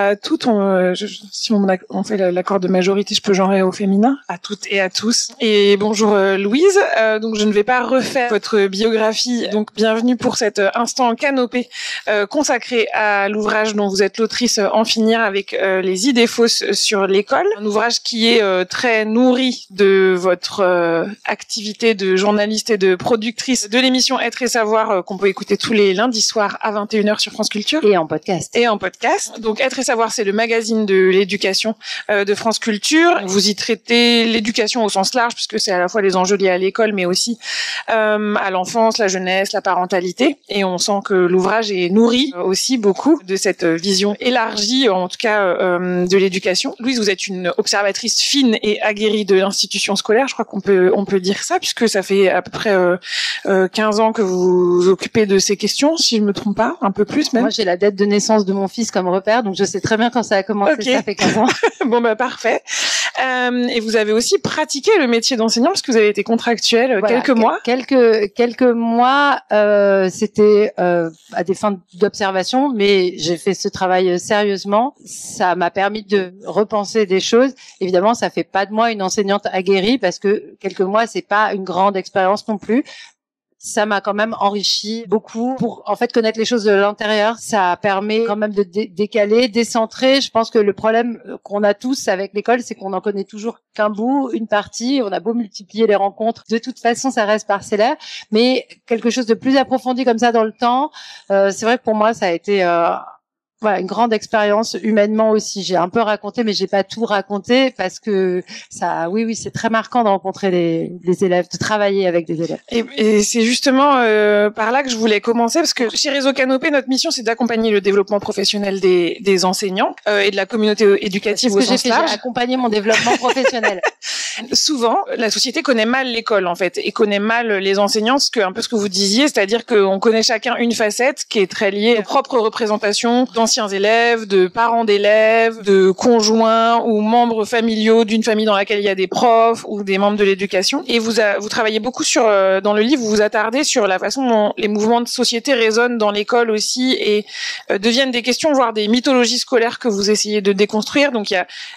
à toutes. Si on fait l'accord de majorité, je peux genrer au féminin, à toutes et à tous. Et bonjour Louise. Donc je ne vais pas refaire votre biographie. Donc bienvenue pour cet instant canopé consacré à l'ouvrage dont vous êtes l'autrice En finir avec les idées fausses sur l'école. Un ouvrage qui est très nourri de votre activité de journaliste et de productrice de l'émission Être et Savoir qu'on peut écouter tous les lundis soirs à 21h sur France Culture. Et en podcast. Donc Être et Savoir, c'est le magazine de l'éducation de France Culture. Vous y traitez l'éducation au sens large, puisque c'est à la fois les enjeux liés à l'école, mais aussi à l'enfance, la jeunesse, la parentalité. Et on sent que l'ouvrage est nourri aussi beaucoup de cette vision élargie, en tout cas de l'éducation. Louise, vous êtes une observatrice fine et aguerrie de l'institution scolaire. Je crois qu'on peut dire ça, puisque ça fait à peu près 15 ans que vous vous occupez de ces questions, si je me trompe pas, un peu plus même. Moi, j'ai la date de naissance de mon fils comme repère, donc je sais très bien quand ça a commencé. Okay. Ça fait 15 ans. Bon, parfait. Et vous avez aussi pratiqué le métier d'enseignant parce que vous avez été contractuel quelques mois. Quelques mois, c'était à des fins d'observation, mais j'ai fait ce travail sérieusement. Ça m'a permis de repenser des choses. Évidemment, ça fait pas de moi une enseignante aguerrie parce que quelques mois, c'est pas une grande expérience non plus. Ça m'a quand même enrichi beaucoup pour en fait connaître les choses de l'intérieur. Ça permet quand même de décaler, décentrer. Je pense que le problème qu'on a tous avec l'école, c'est qu'on en connaît toujours qu'un bout, une partie. On a beau multiplier les rencontres, de toute façon, ça reste parcellaire. Mais quelque chose de plus approfondi comme ça dans le temps, c'est vrai que pour moi, ça a été une grande expérience humainement aussi. J'ai un peu raconté, mais j'ai pas tout raconté parce que ça, oui, c'est très marquant de rencontrer les élèves, de travailler avec des élèves. Et c'est justement par là que je voulais commencer parce que chez Réseau Canopé, notre mission, c'est d'accompagner le développement professionnel des enseignants et de la communauté éducative au sens large. J'ai accompagné mon développement professionnel. Souvent, la société connaît mal l'école en fait et connaît mal les enseignants, un peu ce que vous disiez, c'est-à-dire qu'on connaît chacun une facette qui est très liée aux propres représentations d'anciens élèves, de parents d'élèves, de conjoints ou membres familiaux d'une famille dans laquelle il y a des profs ou des membres de l'éducation. Et vous travaillez beaucoup dans le livre, vous vous attardez sur la façon dont les mouvements de société résonnent dans l'école aussi et deviennent des questions, voire des mythologies scolaires que vous essayez de déconstruire. Donc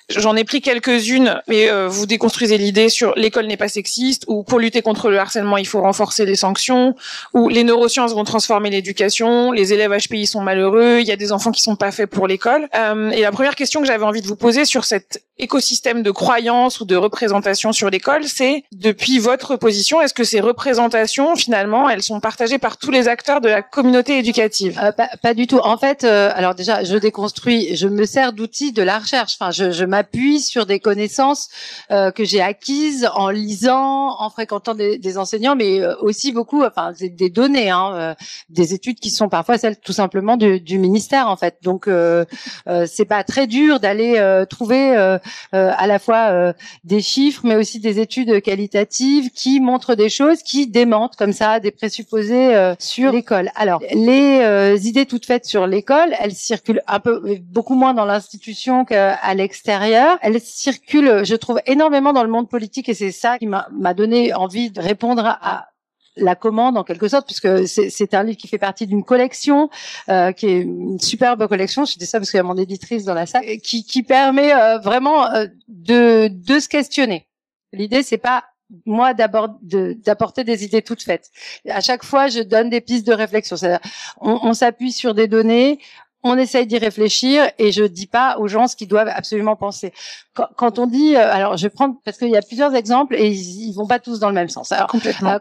j'en ai pris quelques-unes, mais vous déconstruisez l'idée sur l'école n'est pas sexiste, ou pour lutter contre le harcèlement, il faut renforcer les sanctions, ou les neurosciences vont transformer l'éducation, les élèves HPI sont malheureux, il y a des enfants qui sont pas faits pour l'école. Et la première question que j'avais envie de vous poser sur cet écosystème de croyances ou de représentations sur l'école, c'est depuis votre position, est-ce que ces représentations, finalement, elles sont partagées par tous les acteurs de la communauté éducative? Pas du tout. En fait, alors déjà, je déconstruis, je me sers d'outils de la recherche. Enfin, je m'appuie sur des connaissances que j'ai acquises en lisant, en fréquentant des enseignants, mais aussi beaucoup, des données, des études qui sont parfois celles tout simplement du ministère, en fait. Donc, c'est pas très dur d'aller trouver à la fois des chiffres, mais aussi des études qualitatives qui montrent des choses, qui démentent comme ça des présupposés sur l'école. Alors, les idées toutes faites sur l'école, elles circulent beaucoup moins dans l'institution qu'à l'extérieur. Elles circulent, je trouve, énormément dans le monde politique, et c'est ça qui m'a donné envie de répondre à la commande en quelque sorte, puisque c'est un livre qui fait partie d'une collection qui est une superbe collection. Je dis ça parce qu'il y a mon éditrice dans la salle, qui permet vraiment de se questionner. L'idée, c'est pas moi d'apporter des idées toutes faites. À chaque fois, je donne des pistes de réflexion. C'est-à-dire, on s'appuie sur des données. On essaye d'y réfléchir et je dis pas aux gens ce qu'ils doivent absolument penser. Quand on dit, alors je vais prendre parce qu'il y a plusieurs exemples et ils vont pas tous dans le même sens. Alors,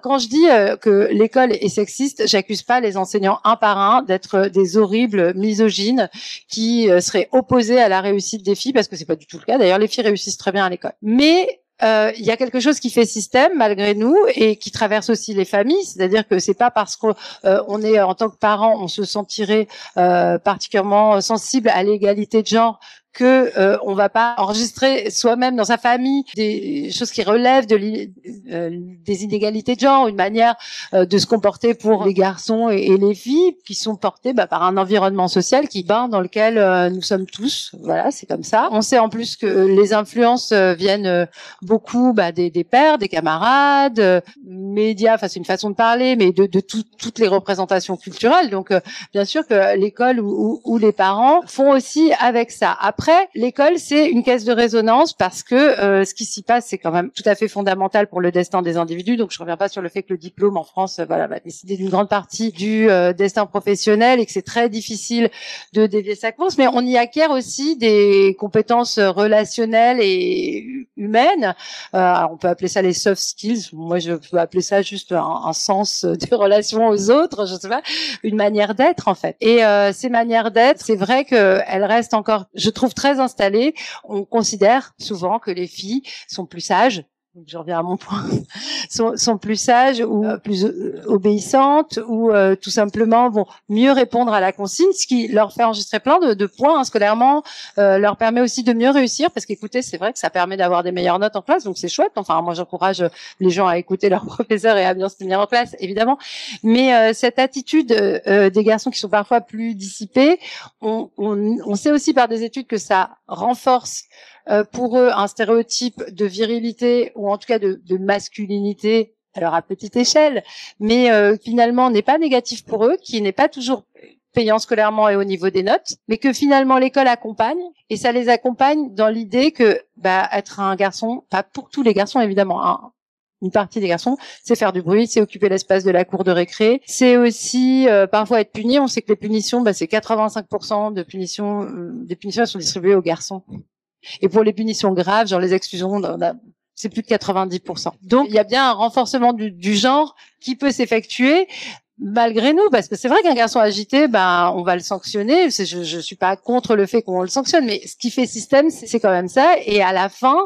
quand je dis que l'école est sexiste, j'accuse pas les enseignants un par un d'être des horribles misogynes qui seraient opposés à la réussite des filles, parce que c'est pas du tout le cas. D'ailleurs, les filles réussissent très bien à l'école. Mais il y a quelque chose qui fait système malgré nous et qui traverse aussi les familles, c'est-à-dire que c'est pas parce qu'on est en tant que parent, on se sentirait particulièrement sensible à l'égalité de genre que on va pas enregistrer soi-même dans sa famille des choses qui relèvent des inégalités de genre, une manière de se comporter pour les garçons et les filles qui sont portés par un environnement social dans lequel nous sommes tous. Voilà, c'est comme ça. On sait en plus que les influences viennent beaucoup des pairs, des camarades, médias, enfin c'est une façon de parler, mais de toutes les représentations culturelles. Donc bien sûr que l'école ou les parents font aussi avec ça. Après, l'école c'est une caisse de résonance parce que ce qui s'y passe c'est quand même tout à fait fondamental pour le destin des individus. Donc je reviens pas sur le fait que le diplôme en France va décider d'une grande partie du destin professionnel et que c'est très difficile de dévier sa course, mais on y acquiert aussi des compétences relationnelles et humaines. Alors on peut appeler ça les soft skills. Moi je peux appeler ça juste un sens des relations aux autres, je sais pas, une manière d'être en fait. Et ces manières d'être, c'est vrai qu'elles restent encore, je trouve, très installées. On considère souvent que les filles sont plus sages. Je reviens à mon point, sont plus sages ou plus obéissantes ou tout simplement vont mieux répondre à la consigne, ce qui leur fait enregistrer plein de points scolairement, leur permet aussi de mieux réussir parce qu'écoutez, c'est vrai que ça permet d'avoir des meilleures notes en classe, donc c'est chouette. Enfin, moi j'encourage les gens à écouter leurs professeurs et à bien se tenir en classe, évidemment. Mais cette attitude des garçons qui sont parfois plus dissipés, on sait aussi par des études que ça renforce pour eux un stéréotype de virilité ou en tout cas de masculinité, alors à petite échelle, mais finalement n'est pas négatif pour eux, qui n'est pas toujours payant scolairement et au niveau des notes, mais que finalement l'école accompagne, et ça les accompagne dans l'idée que être un garçon, pas pour tous les garçons évidemment, hein, une partie des garçons, c'est faire du bruit, c'est occuper l'espace de la cour de récré, c'est aussi parfois être puni. On sait que les punitions, c'est 85% de punitions, des punitions elles sont distribuées aux garçons. Et pour les punitions graves, genre les exclusions, c'est plus de 90%. Donc il y a bien un renforcement du genre qui peut s'effectuer malgré nous, parce que c'est vrai qu'un garçon agité, on va le sanctionner. Je suis pas contre le fait qu'on le sanctionne, mais ce qui fait système, c'est quand même ça. Et à la fin,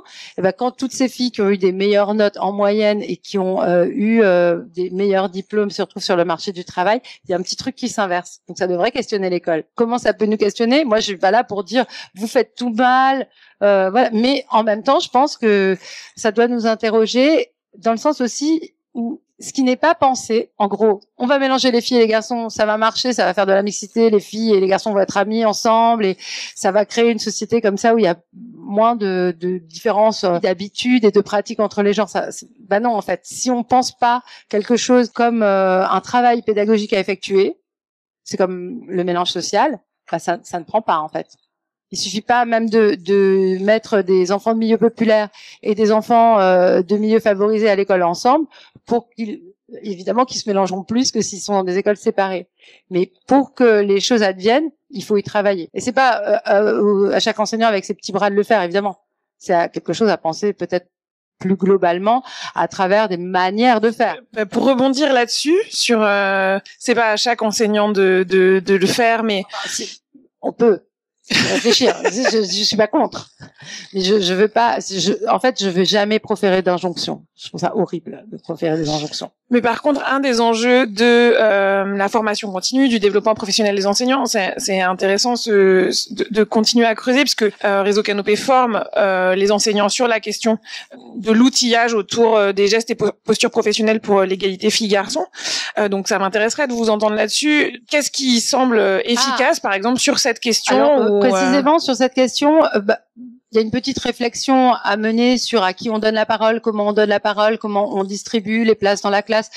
quand toutes ces filles qui ont eu des meilleures notes en moyenne et qui ont eu des meilleurs diplômes se retrouvent sur le marché du travail, il y a un petit truc qui s'inverse. Donc ça devrait questionner l'école. Comment ça peut nous questionner? Moi, je suis pas là pour dire vous faites tout mal, voilà. Mais en même temps, je pense que ça doit nous interroger dans le sens aussi où ce qui n'est pas pensé, en gros, on va mélanger les filles et les garçons, ça va marcher, ça va faire de la mixité, les filles et les garçons vont être amis ensemble et ça va créer une société comme ça où il y a moins de différences d'habitudes et de pratiques entre les genres. Non, en fait, si on pense pas quelque chose comme un travail pédagogique à effectuer, c'est comme le mélange social, ça ne prend pas en fait. Il suffit pas même de mettre des enfants de milieu populaire et des enfants de milieu favorisé à l'école ensemble pour qu'ils se mélangeront plus que s'ils sont dans des écoles séparées. Mais pour que les choses adviennent, il faut y travailler. Et c'est pas à chaque enseignant avec ses petits bras de le faire, évidemment. C'est quelque chose à penser peut-être plus globalement à travers des manières de faire. Pour rebondir là-dessus, c'est pas à chaque enseignant de le faire, mais on peut réfléchir. Je suis pas contre, mais je veux pas. En fait, je veux jamais proférer d'injonctions. Je trouve ça horrible de proférer des injonctions. Mais par contre, un des enjeux de la formation continue, du développement professionnel des enseignants, c'est intéressant de continuer à creuser, puisque Réseau Canopé forme les enseignants sur la question de l'outillage autour des gestes et postures professionnelles pour l'égalité filles-garçons. Donc ça m'intéresserait de vous entendre là-dessus. Qu'est-ce qui semble efficace, par exemple, sur cette question? Alors, précisément sur cette question, il y a une petite réflexion à mener sur à qui on donne la parole, comment on donne la parole, comment on distribue les places dans la classe.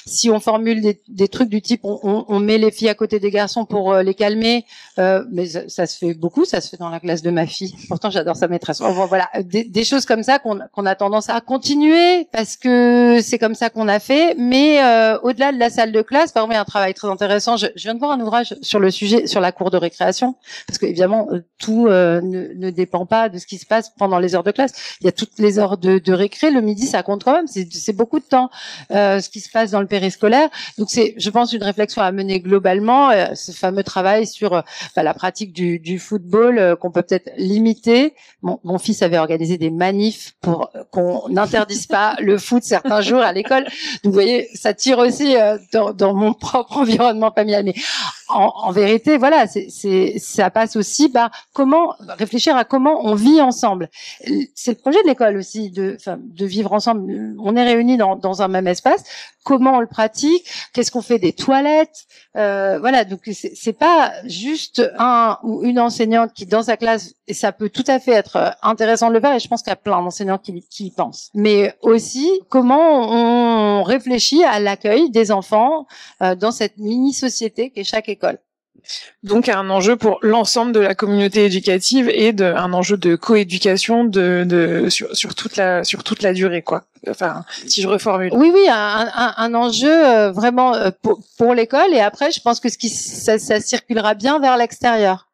Si on formule des trucs du type on met les filles à côté des garçons pour les calmer, mais ça se fait beaucoup, ça se fait dans la classe de ma fille. Pourtant j'adore sa maîtresse. Voilà, des choses comme ça qu'on a tendance à continuer parce que c'est comme ça qu'on a fait. Mais au-delà de la salle de classe, par exemple, il y a un travail très intéressant. Je viens de voir un ouvrage sur le sujet, sur la cour de récréation, parce que évidemment tout ne dépend pas de ce qui se passe pendant les heures de classe. Il y a toutes les heures de récré, le midi, ça compte quand même. C'est beaucoup de temps. Ce qui se passe dans le périscolaire. Donc c'est, je pense, une réflexion à mener globalement. Ce fameux travail sur la pratique du football qu'on peut peut-être limiter. Mon fils avait organisé des manifs pour qu'on n'interdise pas le foot certains jours à l'école. Donc vous voyez, ça tire aussi dans mon propre environnement familial. Mais en vérité, voilà, ça passe aussi par réfléchir à comment on vit ensemble. C'est le projet de l'école aussi, de vivre ensemble. On est réunis dans un même espace. Comment on le pratique? Qu'est-ce qu'on fait des toilettes? Voilà, donc c'est pas juste un ou une enseignante qui dans sa classe, et ça peut tout à fait être intéressant de le faire, et je pense qu'il y a plein d'enseignants qui y pensent. Mais aussi, comment on réfléchit à l'accueil des enfants dans cette mini-société qu'est chaque école. Donc un enjeu pour l'ensemble de la communauté éducative et un enjeu de coéducation sur toute la durée, quoi. Enfin, si je reformule. Oui, un enjeu vraiment pour l'école, et après je pense que ça circulera bien vers l'extérieur.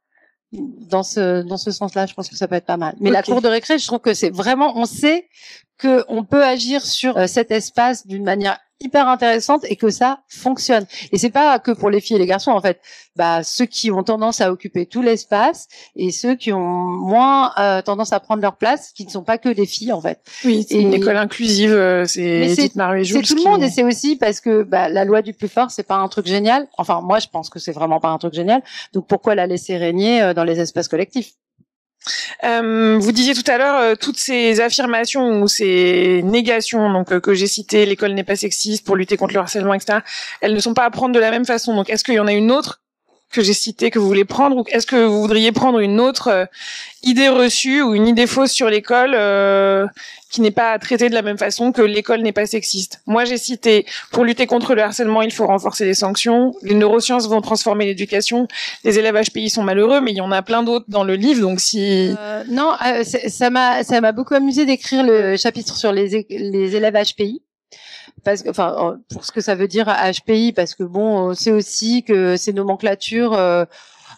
Dans ce sens-là, je pense que ça peut être pas mal. Mais la cour de récré, je trouve que c'est vraiment, on sait que on peut agir sur cet espace d'une manière hyper intéressante et que ça fonctionne. Et c'est pas que pour les filles et les garçons, en fait. Ceux qui ont tendance à occuper tout l'espace et ceux qui ont moins tendance à prendre leur place, qui ne sont pas que des filles, en fait. Oui, c'est une école inclusive, c'est Edith Marvé-Jules. C'est tout le monde, et c'est aussi parce que la loi du plus fort, c'est pas un truc génial. Enfin, moi, je pense que c'est vraiment pas un truc génial. Donc pourquoi la laisser régner dans les espaces collectifs? Vous disiez tout à l'heure toutes ces affirmations ou ces négations donc que j'ai citées, l'école n'est pas sexiste, pour lutter contre le harcèlement, etc. Elles ne sont pas à prendre de la même façon. Donc est-ce qu'il y en a une autre que j'ai citée que vous voulez prendre, ou est-ce que vous voudriez prendre une autre idée reçue ou une idée fausse sur l'école qui n'est pas traitée de la même façon que l'école n'est pas sexiste? Moi, j'ai cité, pour lutter contre le harcèlement, il faut renforcer les sanctions. Les neurosciences vont transformer l'éducation. Les élèves HPI sont malheureux, mais il y en a plein d'autres dans le livre. Donc si non, ça m'a beaucoup amusé d'écrire le chapitre sur les élèves HPI. Parce que, enfin, pour ce que ça veut dire HPI, parce que bon, on sait aussi que ces nomenclatures,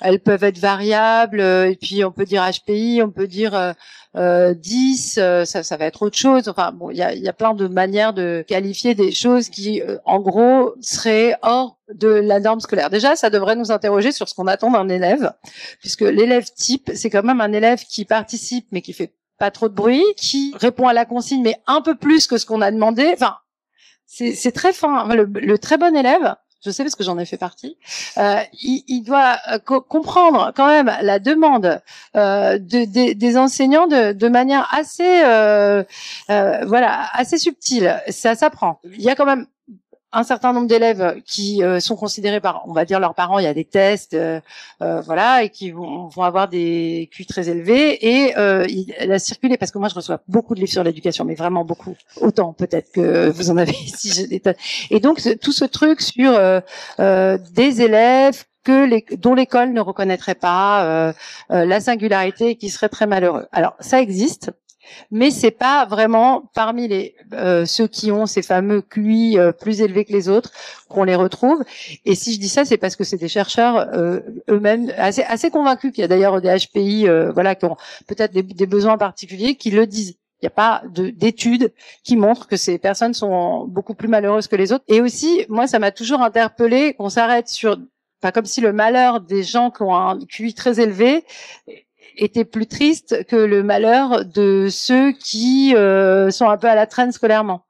elles peuvent être variables, et puis on peut dire HPI, on peut dire 10, ça va être autre chose. Enfin bon, il y a plein de manières de qualifier des choses qui, en gros, seraient hors de la norme scolaire. Déjà, ça devrait nous interroger sur ce qu'on attend d'un élève, puisque l'élève type, c'est quand même un élève qui participe, mais qui fait pas trop de bruit, qui répond à la consigne, mais un peu plus que ce qu'on a demandé. Enfin, c'est très fin. Le très bon élève, je sais parce que j'en ai fait partie, il doit comprendre quand même la demande des enseignants de manière assez assez subtile. Ça s'apprend. Il y a quand même un certain nombre d'élèves qui sont considérés par, on va dire, leurs parents. Il y a des tests, et qui vont avoir des QI très élevés, et il a circulé, parce que moi je reçois beaucoup de livres sur l'éducation, mais vraiment beaucoup, autant peut-être que vous en avez ici, j'ai des tonnes. Et donc tout ce truc sur des élèves dont l'école ne reconnaîtrait pas la singularité, et qui seraient très malheureux. Alors ça existe. Mais c'est pas vraiment parmi ceux qui ont ces fameux QI plus élevés que les autres qu'on les retrouve. Et si je dis ça, c'est parce que c'est des chercheurs eux-mêmes assez convaincus, qu'il y a d'ailleurs des HPI qui ont peut-être des besoins particuliers, qui le disent. Il n'y a pas d'études qui montrent que ces personnes sont beaucoup plus malheureuses que les autres. Et aussi, moi, ça m'a toujours interpellée qu'on s'arrête sur, pas comme si le malheur des gens qui ont un QI très élevé était plus triste que le malheur de ceux qui sont un peu à la traîne scolairement,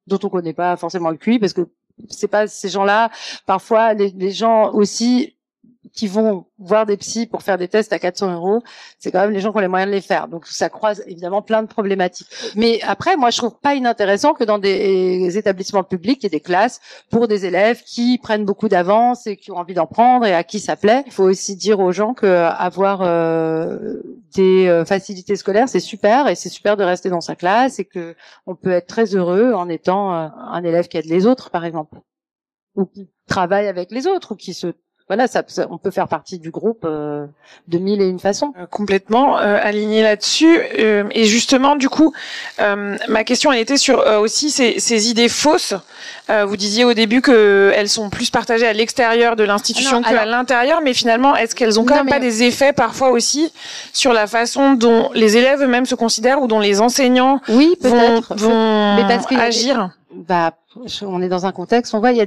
dont on connaît pas forcément le QI, parce que c'est pas ces gens-là. Parfois, les gens aussi qui vont voir des psys pour faire des tests à 400 €, c'est quand même les gens qui ont les moyens de les faire. Donc ça croise évidemment plein de problématiques. Mais après, moi je trouve pas inintéressant que dans des établissements publics, il y ait des classes pour des élèves qui prennent beaucoup d'avance et qui ont envie d'en prendre et à qui ça plaît. Il faut aussi dire aux gens que avoir des facilités scolaires, c'est super, et c'est super de rester dans sa classe, et que on peut être très heureux en étant un élève qui aide les autres, par exemple, ou qui travaille avec les autres, ou qui se on peut faire partie du groupe de mille et une façons. Complètement aligné là-dessus. Et justement, du coup, ma question, elle était sur aussi ces idées fausses. Vous disiez au début que elles sont plus partagées à l'extérieur de l'institution qu'à l'intérieur, mais finalement, est-ce qu'elles ont quand même pas des effets parfois aussi sur la façon dont les élèves eux-mêmes se considèrent, ou dont les enseignants vont agir? On est dans un contexte, on voit, il y a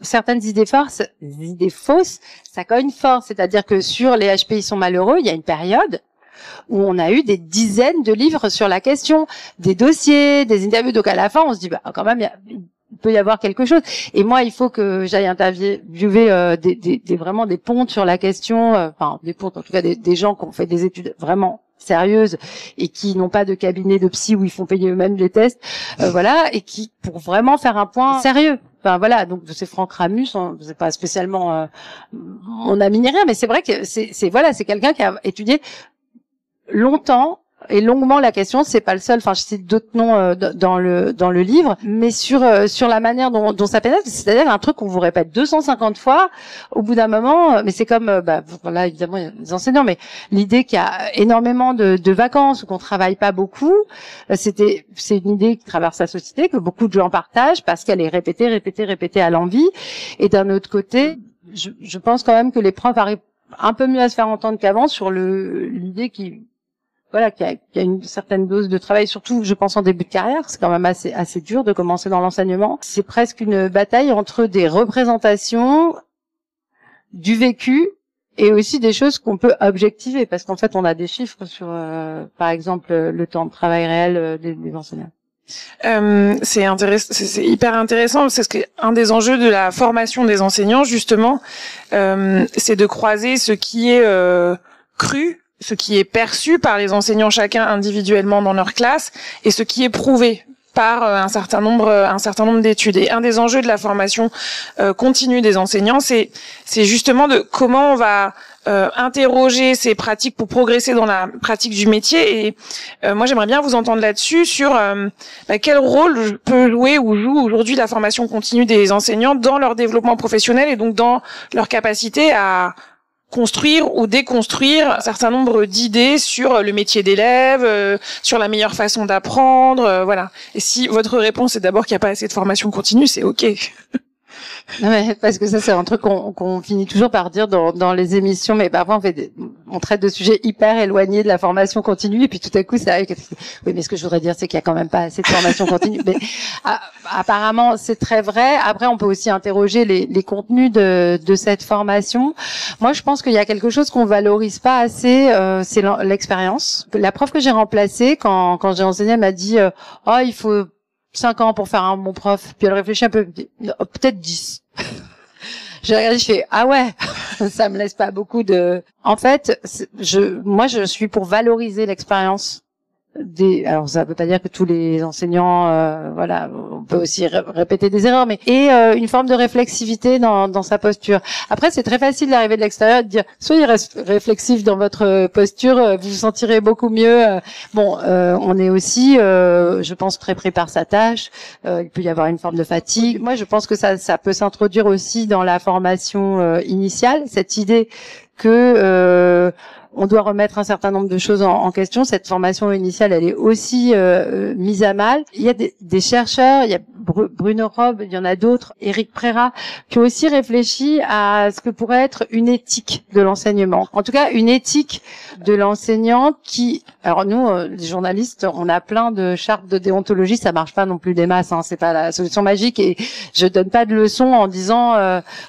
certaines idées fausses, ça cogne fort. C'est-à-dire que sur les HPI sont malheureux, il y a une période où on a eu des dizaines de livres sur la question, des dossiers, des interviews. Donc à la fin, on se dit, quand même, peut y avoir quelque chose. Et moi, il faut que j'aille interviewer vraiment des pontes sur la question, enfin des pontes, en tout cas des gens qui ont fait des études vraiment sérieuses et qui n'ont pas de cabinet de psy où ils font payer eux-mêmes les tests, voilà, et qui pour vraiment faire un point sérieux. Enfin voilà, donc c'est Franck Ramus, c'est pas spécialement mon ami ni rien, mais c'est vrai que c'est quelqu'un qui a étudié longtemps et longuement la question. C'est pas le seul, enfin je cite d'autres noms dans le livre, mais sur la manière dont ça pénètre, c'est-à-dire un truc qu'on vous répète 250 fois au bout d'un moment, mais c'est comme voilà, évidemment il y a des enseignants, mais l'idée qu'il y a énormément de vacances ou qu'on travaille pas beaucoup, c'est une idée qui traverse la société, que beaucoup de gens partagent parce qu'elle est répétée à l'envi. Et d'un autre côté, je pense quand même que les profs arrivent un peu mieux à se faire entendre qu'avant sur l'idée qu'il y a une certaine dose de travail, surtout je pense en début de carrière. C'est quand même assez dur de commencer dans l'enseignement. C'est presque une bataille entre des représentations, du vécu et aussi des choses qu'on peut objectiver, parce qu'en fait on a des chiffres sur par exemple le temps de travail réel des enseignants. C'est hyper intéressant, c'est un des enjeux de la formation des enseignants justement, c'est de croiser ce qui est cru, ce qui est perçu par les enseignants chacun individuellement dans leur classe et ce qui est prouvé par un certain nombre d'études. Et un des enjeux de la formation continue des enseignants, c'est justement de comment on va interroger ces pratiques pour progresser dans la pratique du métier. Et moi, j'aimerais bien vous entendre là-dessus sur quel rôle peut jouer ou joue aujourd'hui la formation continue des enseignants dans leur développement professionnel et donc dans leur capacité à construire ou déconstruire un certain nombre d'idées sur le métier d'élève, sur la meilleure façon d'apprendre, voilà. Et si votre réponse est d'abord qu'il n'y a pas assez de formation continue, c'est OK. Non mais parce que ça c'est un truc qu'on finit toujours par dire dans les émissions, mais parfois on traite de sujets hyper éloignés de la formation continue et puis tout à coup ça arrive. Oui, mais ce que je voudrais dire c'est qu'il y a quand même pas assez de formation continue. Mais apparemment c'est très vrai. Après on peut aussi interroger les contenus de cette formation. Moi je pense qu'il y a quelque chose qu'on valorise pas assez, c'est l'expérience. La prof que j'ai remplacée quand j'ai enseigné, elle m'a dit il faut 5 ans pour faire un bon prof. Puis elle réfléchit un peu, peut-être 10. J'ai regardé, je fais ah ouais, ça me laisse pas beaucoup de. En fait, moi je suis pour valoriser l'expérience alors ça veut pas dire que tous les enseignants voilà, on peut aussi répéter des erreurs, mais une forme de réflexivité dans sa posture. Après c'est très facile d'arriver de l'extérieur et de dire soyez réflexif dans votre posture, vous vous sentirez beaucoup mieux. On est aussi je pense très pris par sa tâche, il peut y avoir une forme de fatigue. Moi je pense que ça peut s'introduire aussi dans la formation initiale, cette idée que on doit remettre un certain nombre de choses en question. Cette formation initiale, elle est aussi mise à mal. Il y a des chercheurs, il y a Bruno Robb, il y en a d'autres, Éric Préra, qui ont aussi réfléchi à ce que pourrait être une éthique de l'enseignement. En tout cas, une éthique de l'enseignant qui... Alors nous, les journalistes, on a plein de chartes de déontologie, ça marche pas non plus des masses, hein, c'est pas la solution magique, et je donne pas de leçons en disant,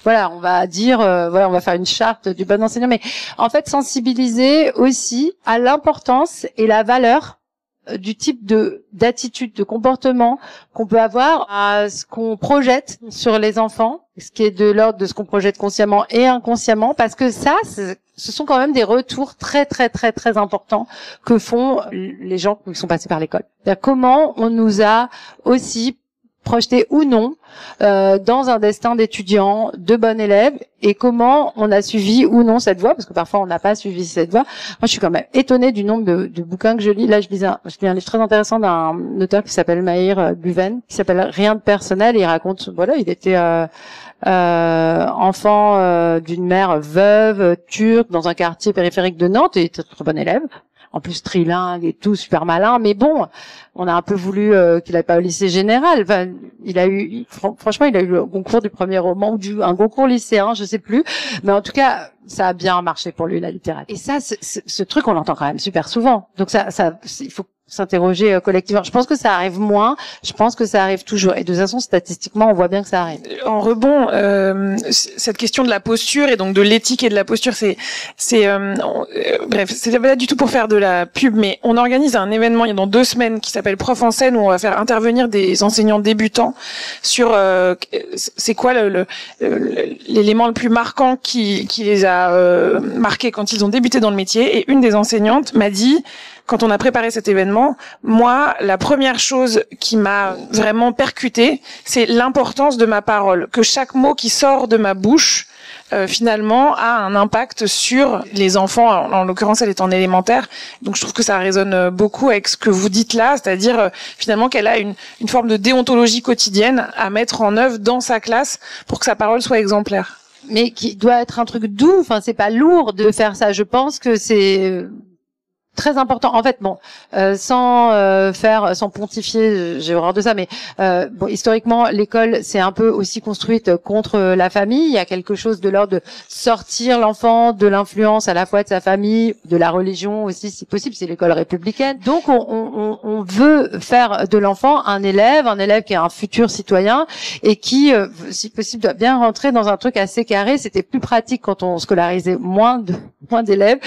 voilà, on va dire, voilà, on va faire une charte du bon enseignant, mais en fait, sensibiliser aussi à l'importance et la valeur du type d'attitude, de comportement qu'on peut avoir, à ce qu'on projette sur les enfants, ce qui est de l'ordre de ce qu'on projette consciemment et inconsciemment, parce que ça, ce sont quand même des retours très très très très importants que font les gens qui sont passés par l'école. C'est-à-dire comment on nous a aussi projeté ou non dans un destin d'étudiant, de bon élève, et comment on a suivi ou non cette voie, parce que parfois on n'a pas suivi cette voie. Moi, je suis quand même étonnée du nombre de bouquins que je lis. Là, je lis un livre très intéressant d'un auteur qui s'appelle Mahir Guven, qui s'appelle Rien de personnel, et il raconte, voilà, il était enfant d'une mère veuve turque dans un quartier périphérique de Nantes, et il était très bon élève. En plus trilingue et tout, super malin, mais bon, on a un peu voulu qu'il n'aille pas au lycée général. Enfin, franchement, il a eu le concours du premier roman ou un concours lycéen, je sais plus. Mais en tout cas, ça a bien marché pour lui, la littérature. Et ça, ce truc, on l'entend quand même super souvent. Donc ça, il faut s'interroger collectivement. Je pense que ça arrive moins. Je pense que ça arrive toujours. Et de toute façon, statistiquement, on voit bien que ça arrive. En rebond, cette question de la posture et donc de l'éthique et de la posture, bref, c'est pas du tout pour faire de la pub, mais on organise un événement il y a dans 2 semaines qui s'appelle Prof en scène, où on va faire intervenir des enseignants débutants sur c'est quoi l'élément le plus marquant qui les a marqués quand ils ont débuté dans le métier. Et une des enseignantes m'a dit, quand on a préparé cet événement, moi, la première chose qui m'a vraiment percutée, c'est l'importance de ma parole, que chaque mot qui sort de ma bouche, finalement, a un impact sur les enfants. En l'occurrence, elle est en élémentaire, donc je trouve que ça résonne beaucoup avec ce que vous dites là, c'est-à-dire finalement qu'elle a une forme de déontologie quotidienne à mettre en œuvre dans sa classe pour que sa parole soit exemplaire. Mais qui doit être un truc doux. Enfin, c'est pas lourd de faire ça. Je pense que c'est très important. En fait, bon, sans pontifier, j'ai horreur de ça, mais bon, historiquement, l'école s'est un peu aussi construite contre la famille. Il y a quelque chose de l'ordre de sortir l'enfant de l'influence à la fois de sa famille, de la religion aussi, si possible. C'est l'école républicaine. Donc, on veut faire de l'enfant un élève qui est un futur citoyen et qui, si possible, doit bien rentrer dans un truc assez carré. C'était plus pratique quand on scolarisait moins d'élèves.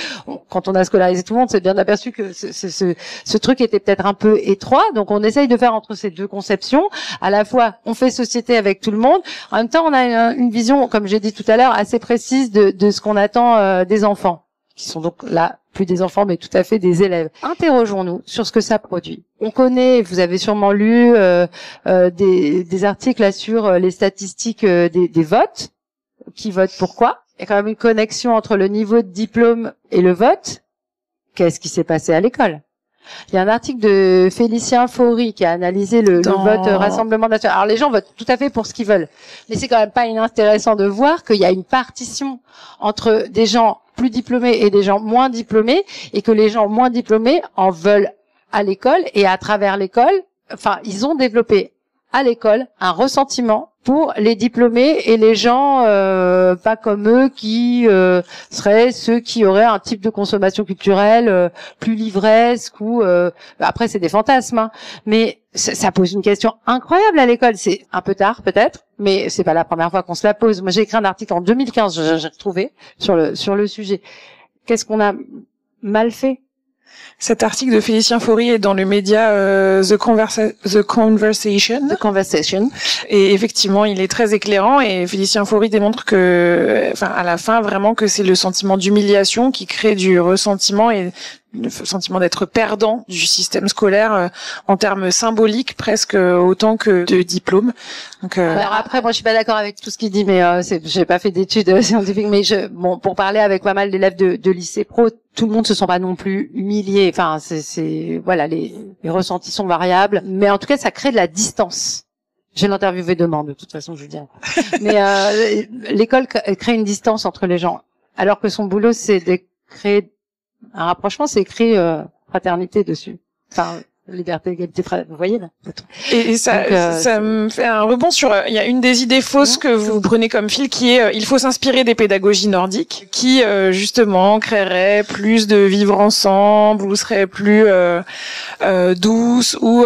Quand on a scolarisé tout le monde, c'est bien aperçu que ce truc était peut-être un peu étroit. Donc on essaye de faire entre ces deux conceptions. À la fois, on fait société avec tout le monde. En même temps, on a une vision, comme j'ai dit tout à l'heure, assez précise de ce qu'on attend des enfants, qui sont donc là plus des enfants, mais tout à fait des élèves. Interrogeons-nous sur ce que ça produit. On connaît, vous avez sûrement lu des articles là sur les statistiques des votes. Qui votent pourquoi? Il y a quand même une connexion entre le niveau de diplôme et le vote. Qu'est-ce qui s'est passé à l'école? Il y a un article de Félicien Faury qui a analysé le vote Rassemblement national. Alors les gens votent tout à fait pour ce qu'ils veulent, mais c'est quand même pas inintéressant de voir qu'il y a une partition entre des gens plus diplômés et des gens moins diplômés, et que les gens moins diplômés en veulent à l'école, et à travers l'école, enfin, ils ont développé à l'école un ressentiment pour les diplômés et les gens pas comme eux qui seraient ceux qui auraient un type de consommation culturelle plus livresque ou après c'est des fantasmes, hein, mais ça pose une question incroyable à l'école. C'est un peu tard peut-être, mais c'est pas la première fois qu'on se la pose. Moi j'ai écrit un article en 2015, j'ai retrouvé sur le sujet. Qu'est-ce qu'on a mal fait? Cet article de Félicien Faury est dans le média The Conversation. Et effectivement, il est très éclairant, et Félicien Faury démontre que, enfin, à la fin, vraiment que c'est le sentiment d'humiliation qui crée du ressentiment et le sentiment d'être perdant du système scolaire en termes symboliques presque autant que de diplôme. Donc alors après, moi je suis pas d'accord avec tout ce qu'il dit, mais j'ai pas fait d'études scientifiques, mais pour parler avec pas mal d'élèves de lycée pro, tout le monde se sent pas non plus humilié. Enfin, voilà, les ressentis sont variables, mais en tout cas ça crée de la distance. J'ai l'interviewé demain, de toute façon, je vous dis. Mais l'école crée une distance entre les gens, alors que son boulot c'est de créer un rapprochement. C'est écrit fraternité dessus. Enfin, liberté, égalité, fraternité. Vous voyez là. Et ça, donc, ça me fait un rebond sur. Il y a une des idées fausses que vous prenez comme fil, qui est il faut s'inspirer des pédagogies nordiques, qui justement créeraient plus de vivre ensemble, ou seraient plus douces, ou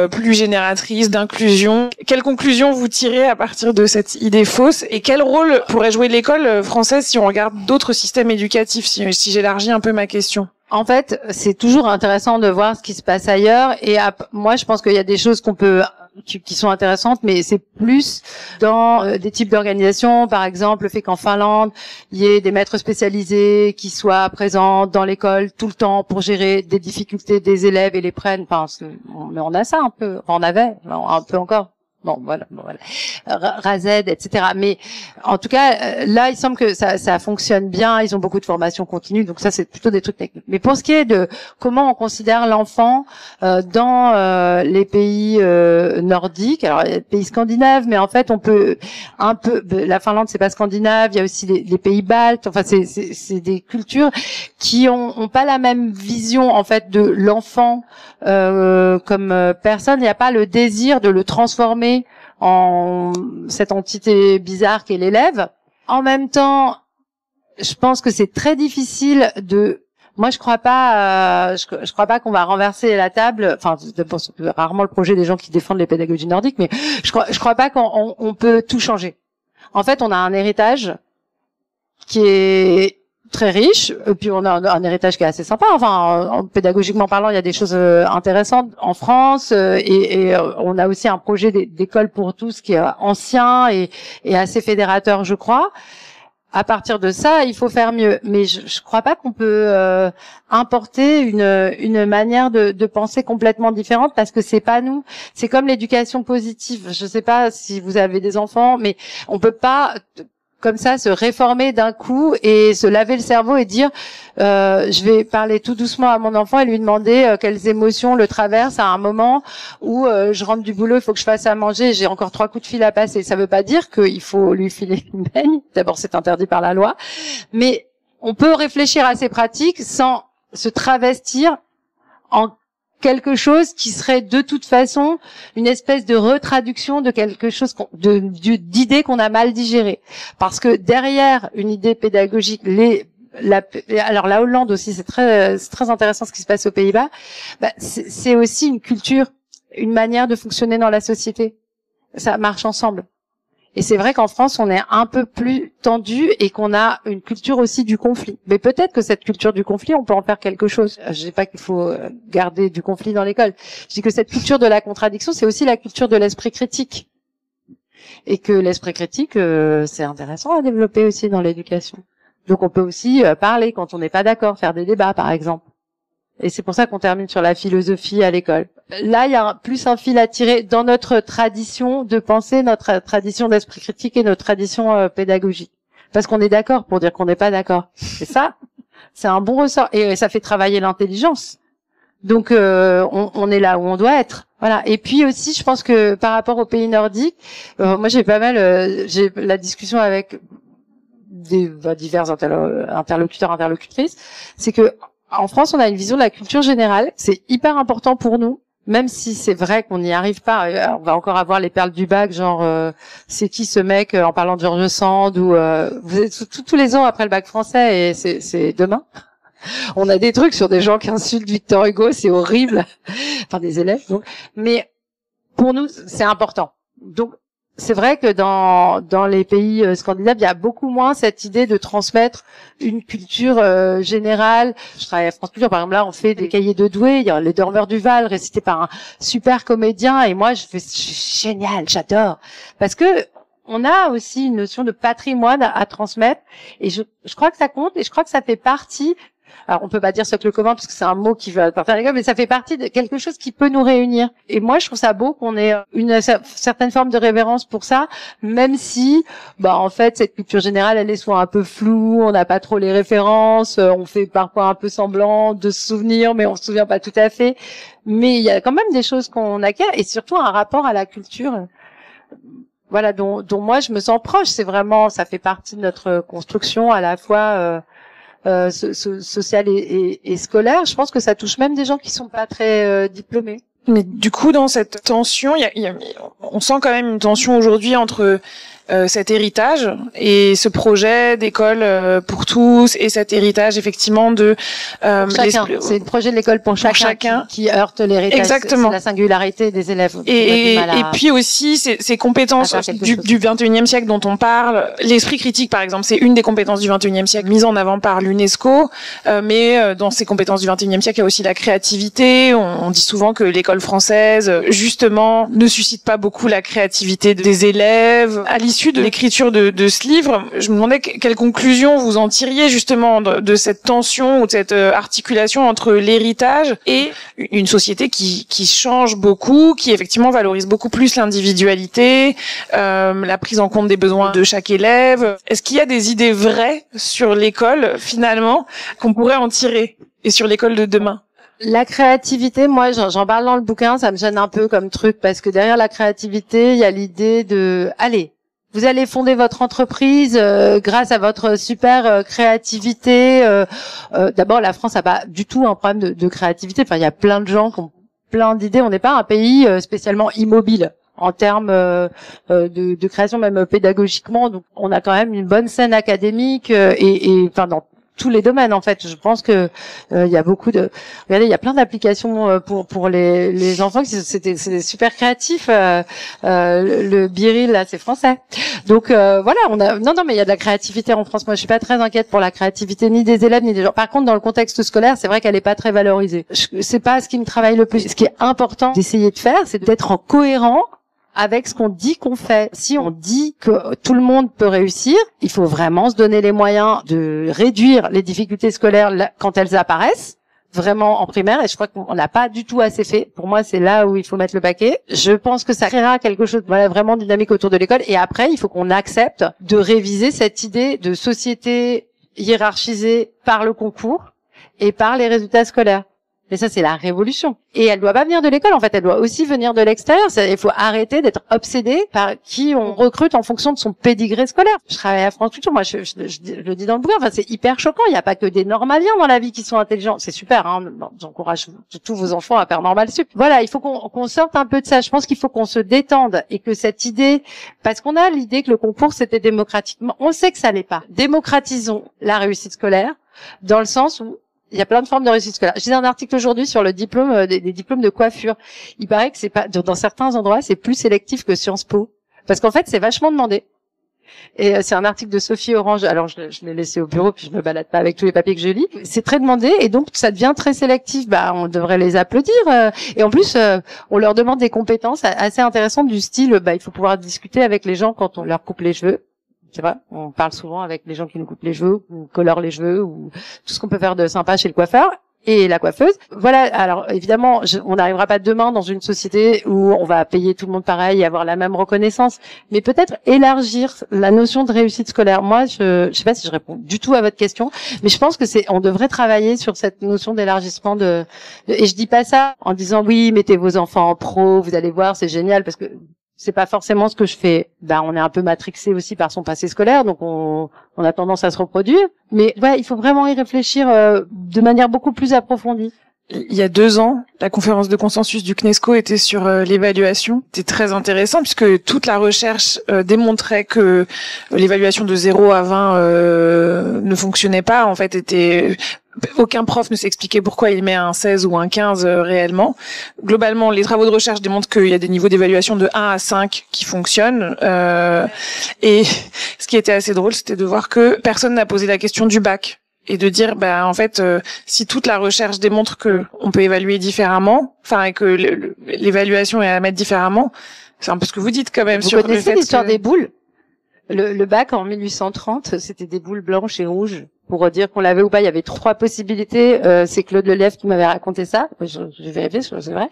plus génératrices d'inclusion. Quelle conclusion vous tirez à partir de cette idée fausse, et quel rôle pourrait jouer l'école française si on regarde d'autres systèmes éducatifs, si j'élargis un peu ma question? En fait, c'est toujours intéressant de voir ce qui se passe ailleurs, et moi je pense qu'il y a des choses qui sont intéressantes, mais c'est plus dans des types d'organisations. Par exemple, le fait qu'en Finlande, il y ait des maîtres spécialisés qui soient présents dans l'école tout le temps pour gérer des difficultés des élèves et les prennent. Enfin, mais on a ça un peu, enfin, on avait un peu encore. Bon, voilà. Razed, etc. Mais en tout cas, là, il semble que ça fonctionne bien. Ils ont beaucoup de formations continues, donc ça, c'est plutôt des trucs techniques. Mais pour ce qui est de comment on considère l'enfant dans les pays nordiques, alors les pays scandinaves, mais en fait, on peut un peu. La Finlande, c'est pas scandinave. Il y a aussi les pays baltes. Enfin, c'est des cultures qui ont pas la même vision en fait de l'enfant comme personne. Il n'y a pas le désir de le transformer en cette entité bizarre qu'est l'élève. En même temps, je pense que c'est très difficile de. Moi, je crois pas qu'on va renverser la table. Enfin, c'est rarement le projet des gens qui défendent les pédagogies nordiques, mais je crois pas qu'on peut tout changer. En fait, on a un héritage qui est très riche, et puis on a un héritage qui est assez sympa. Enfin, pédagogiquement parlant, il y a des choses intéressantes en France, et on a aussi un projet d'école pour tous qui est ancien et assez fédérateur, je crois. À partir de ça, il faut faire mieux. Mais je crois pas qu'on peut importer une manière de penser complètement différente, parce que c'est pas nous. C'est comme l'éducation positive. Je sais pas si vous avez des enfants, mais on peut pas comme ça se réformer d'un coup et se laver le cerveau et dire je vais parler tout doucement à mon enfant et lui demander quelles émotions le traversent à un moment où je rentre du boulot, il faut que je fasse à manger, j'ai encore 3 coups de fil à passer. Ça veut pas dire qu'il faut lui filer une baigne. D'abord, c'est interdit par la loi, mais on peut réfléchir à ces pratiques sans se travestir en quelque chose qui serait de toute façon une espèce de retraduction de quelque chose d'idées qu'on a mal digérées. Parce que derrière une idée pédagogique, alors la Hollande aussi, c'est très intéressant ce qui se passe aux Pays-Bas. C'est aussi une culture, une manière de fonctionner dans la société. Ça marche ensemble. Et c'est vrai qu'en France, on est un peu plus tendu et qu'on a une culture aussi du conflit. Mais peut-être que cette culture du conflit, on peut en faire quelque chose. Je dis pas qu'il faut garder du conflit dans l'école. Je dis que cette culture de la contradiction, c'est aussi la culture de l'esprit critique. Et que l'esprit critique, c'est intéressant à développer aussi dans l'éducation. Donc on peut aussi parler quand on n'est pas d'accord, faire des débats, par exemple. Et c'est pour ça qu'on termine sur la philosophie à l'école. Là, il y a plus un fil à tirer dans notre tradition de pensée, notre tradition d'esprit critique et notre tradition pédagogique. Parce qu'on est d'accord pour dire qu'on n'est pas d'accord. Et ça, c'est un bon ressort. Et ça fait travailler l'intelligence. Donc, on est là où on doit être. Voilà. Et puis aussi, je pense que par rapport aux pays nordiques, moi j'ai pas mal, j'ai la discussion avec divers interlocuteurs, interlocutrices, c'est que en France, on a une vision de la culture générale. C'est hyper important pour nous, même si c'est vrai qu'on n'y arrive pas. On va encore avoir les perles du bac, genre c'est qui ce mec en parlant de George Sand, ou vous êtes tous les ans après le bac français, et c'est demain. On a des trucs sur des gens qui insultent Victor Hugo, c'est horrible. Enfin, des élèves, donc. Mais pour nous, c'est important. Donc, c'est vrai que dans les pays scandinaves, il y a beaucoup moins cette idée de transmettre une culture générale. Je travaille à France Culture, par exemple, là, on fait des cahiers de Douai, il y a Les Dormeurs du Val, récité par un super comédien, et moi, je fais génial, j'adore. Parce que on a aussi une notion de patrimoine à transmettre, et je crois que ça compte, et je crois que ça fait partie. Alors, on peut pas dire socle commun parce que c'est un mot qui va partir à l'école, mais ça fait partie de quelque chose qui peut nous réunir. Et moi, je trouve ça beau qu'on ait une certaine forme de révérence pour ça, même si, en fait, cette culture générale, elle est soit un peu floue, on n'a pas trop les références, on fait parfois un peu semblant de se souvenir, mais on se souvient pas tout à fait. Mais il y a quand même des choses qu'on acquiert, et surtout un rapport à la culture. Voilà, dont moi, je me sens proche. C'est vraiment, ça fait partie de notre construction à la fois, social et scolaire. Je pense que ça touche même des gens qui sont pas très diplômés. Mais du coup, dans cette tension, on sent quand même une tension aujourd'hui entre cet héritage et ce projet d'école pour tous, et cet héritage effectivement de chacun. C'est le projet de l'école pour chacun. Qui heurte l'héritage. Exactement. C'est la singularité des élèves. Et puis aussi ces compétences du 21e siècle dont on parle. L'esprit critique, par exemple, c'est une des compétences du 21e siècle mise en avant par l'UNESCO. Mais dans ces compétences du 21e siècle, il y a aussi la créativité. On dit souvent que l'école française, justement, ne suscite pas beaucoup la créativité des élèves. À l'issue de l'écriture de ce livre, je me demandais quelle conclusion vous en tiriez justement de cette tension ou de cette articulation entre l'héritage et une société qui change beaucoup, qui effectivement valorise beaucoup plus l'individualité, la prise en compte des besoins de chaque élève. Est-ce qu'il y a des idées vraies sur l'école finalement qu'on pourrait en tirer, et sur l'école de demain? La créativité, moi, j'en parle dans le bouquin, ça me gêne un peu comme truc, parce que derrière la créativité, il y a l'idée de, allez, vous allez fonder votre entreprise grâce à votre super créativité. D'abord, la France n'a pas du tout un problème de créativité. Enfin, il y a plein de gens qui ont plein d'idées. On n'est pas un pays spécialement immobile. en termes de création, même pédagogiquement. Donc, on a quand même une bonne scène académique et enfin dans tous les domaines en fait. Je pense que il y a beaucoup de regardez, il y a plein d'applications pour les enfants. C'est super créatif. Le biril là, c'est français. Donc voilà, on a non mais il y a de la créativité en France. Moi, je suis pas très inquiète pour la créativité ni des élèves ni des gens. Par contre, dans le contexte scolaire, c'est vrai qu'elle est pas très valorisée. C'est pas ce qui me travaille le plus. Ce qui est important d'essayer de faire, c'est d'être en cohérent avec ce qu'on dit qu'on fait. Si on dit que tout le monde peut réussir, il faut vraiment se donner les moyens de réduire les difficultés scolaires quand elles apparaissent, vraiment en primaire, et je crois qu'on n'a pas du tout assez fait. Pour moi, c'est là où il faut mettre le paquet. Je pense que ça créera quelque chose de vraiment dynamique autour de l'école, et après, il faut qu'on accepte de réviser cette idée de société hiérarchisée par le concours et par les résultats scolaires. Mais ça, c'est la révolution. Et elle doit pas venir de l'école, en fait. Elle doit aussi venir de l'extérieur. Il faut arrêter d'être obsédé par qui on recrute en fonction de son pédigré scolaire. Je travaille à France Culture. Moi, je le dis dans le bouquin. Enfin, c'est hyper choquant. Il n'y a pas que des normaliens dans la vie qui sont intelligents. C'est super, hein. J'encourage tous vos enfants à faire normal sup. Voilà. Il faut qu'on sorte un peu de ça. Je pense qu'il faut qu'on se détende et que cette idée, parce qu'on a l'idée que le concours, c'était démocratique. On sait que ça l'est pas. Démocratisons la réussite scolaire dans le sens où il y a plein de formes de réussite scolaire. Je lisais un article aujourd'hui sur le diplôme, des diplômes de coiffure. Il paraît que c'est pas, dans certains endroits, c'est plus sélectif que Sciences Po. Parce qu'en fait, c'est vachement demandé. Et c'est un article de Sophie Orange. Alors, je l'ai laissé au bureau, puis je me balade pas avec tous les papiers que je lis. C'est très demandé, et donc, ça devient très sélectif. Bah, on devrait les applaudir. Et en plus, on leur demande des compétences assez intéressantes du style, il faut pouvoir discuter avec les gens quand on leur coupe les cheveux. C'est vrai, on parle souvent avec les gens qui nous coupent les cheveux, ou colorent les cheveux, ou tout ce qu'on peut faire de sympa chez le coiffeur et la coiffeuse. Voilà, alors évidemment, on n'arrivera pas demain dans une société où on va payer tout le monde pareil et avoir la même reconnaissance, mais peut-être élargir la notion de réussite scolaire. Moi, je sais pas si je réponds du tout à votre question, mais je pense que on devrait travailler sur cette notion d'élargissement et je dis pas ça en disant oui, mettez vos enfants en pro, vous allez voir, c'est génial, parce que c'est pas forcément ce que je fais. On est un peu matrixé aussi par son passé scolaire, donc on a tendance à se reproduire. Mais ouais, il faut vraiment y réfléchir de manière beaucoup plus approfondie. Il y a 2 ans, la conférence de consensus du CNESCO était sur l'évaluation. C'était très intéressant puisque toute la recherche démontrait que l'évaluation de 0 à 20 ne fonctionnait pas. En fait, aucun prof ne s'expliquait pourquoi il met un 16 ou un 15 réellement. Globalement, les travaux de recherche démontrent qu'il y a des niveaux d'évaluation de 1 à 5 qui fonctionnent. Et ce qui était assez drôle, c'était de voir que personne n'a posé la question du bac. Et de dire, en fait, si toute la recherche démontre que on peut évaluer différemment, et que l'évaluation est à mettre différemment, c'est un peu ce que vous dites quand même. Vous connaissez l'histoire des boules? Le bac en 1830, c'était des boules blanches et rouges. Pour dire qu'on l'avait ou pas, il y avait 3 possibilités. C'est Claude Lelièvre qui m'avait raconté ça. J'ai vérifié, c'est vrai.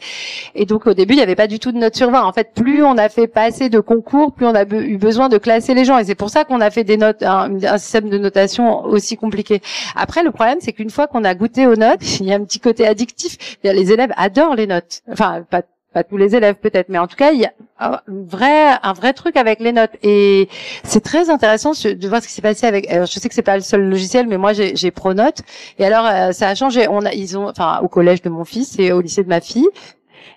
Et donc au début, il n'y avait pas du tout de notes sur 20. En fait, plus on a fait passer de concours, plus on a eu besoin de classer les gens. Et c'est pour ça qu'on a fait des notes, un système de notation aussi compliqué. Après, le problème, c'est qu'une fois qu'on a goûté aux notes, il y a un petit côté addictif. Les élèves adorent les notes. Enfin, pas tous les élèves peut-être, mais en tout cas, il y a un vrai truc avec les notes. Et c'est très intéressant de voir ce qui s'est passé avec, alors je sais que c'est pas le seul logiciel, mais moi j'ai Pronote. Et alors, ça a changé. Au collège de mon fils et au lycée de ma fille.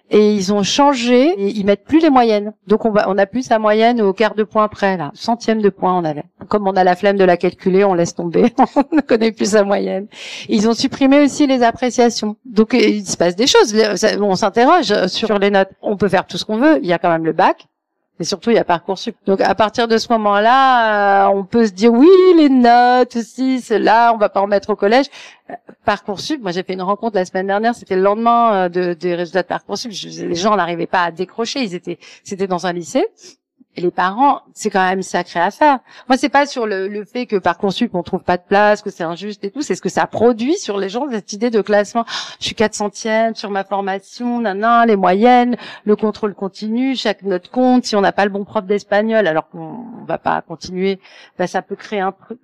Et ils ont changé, et ils mettent plus les moyennes. Donc on a plus sa moyenne au quart de point près, là. Centième de point on avait. Comme on a la flemme de la calculer, on laisse tomber. On ne connaît plus sa moyenne. Ils ont supprimé aussi les appréciations. Donc il se passe des choses. On s'interroge sur les notes. On peut faire tout ce qu'on veut. Il y a quand même le bac. Mais surtout, il y a Parcoursup. Donc, à partir de ce moment-là, on peut se dire, oui, les notes aussi, cela, on va pas en mettre au collège. Parcoursup, moi, j'ai fait une rencontre la semaine dernière, c'était le lendemain des résultats de Parcoursup. Les gens n'arrivaient pas à décrocher, c'était dans un lycée. Et les parents, c'est quand même sacré à faire. Moi, c'est pas sur le fait que Parcoursup, on trouve pas de place, que c'est injuste et tout, c'est ce que ça produit sur les gens, cette idée de classement. Je suis 400e sur ma formation, les moyennes, le contrôle continu, chaque note compte. Si on n'a pas le bon prof d'espagnol, alors qu'on va pas continuer, ça peut créer un truc.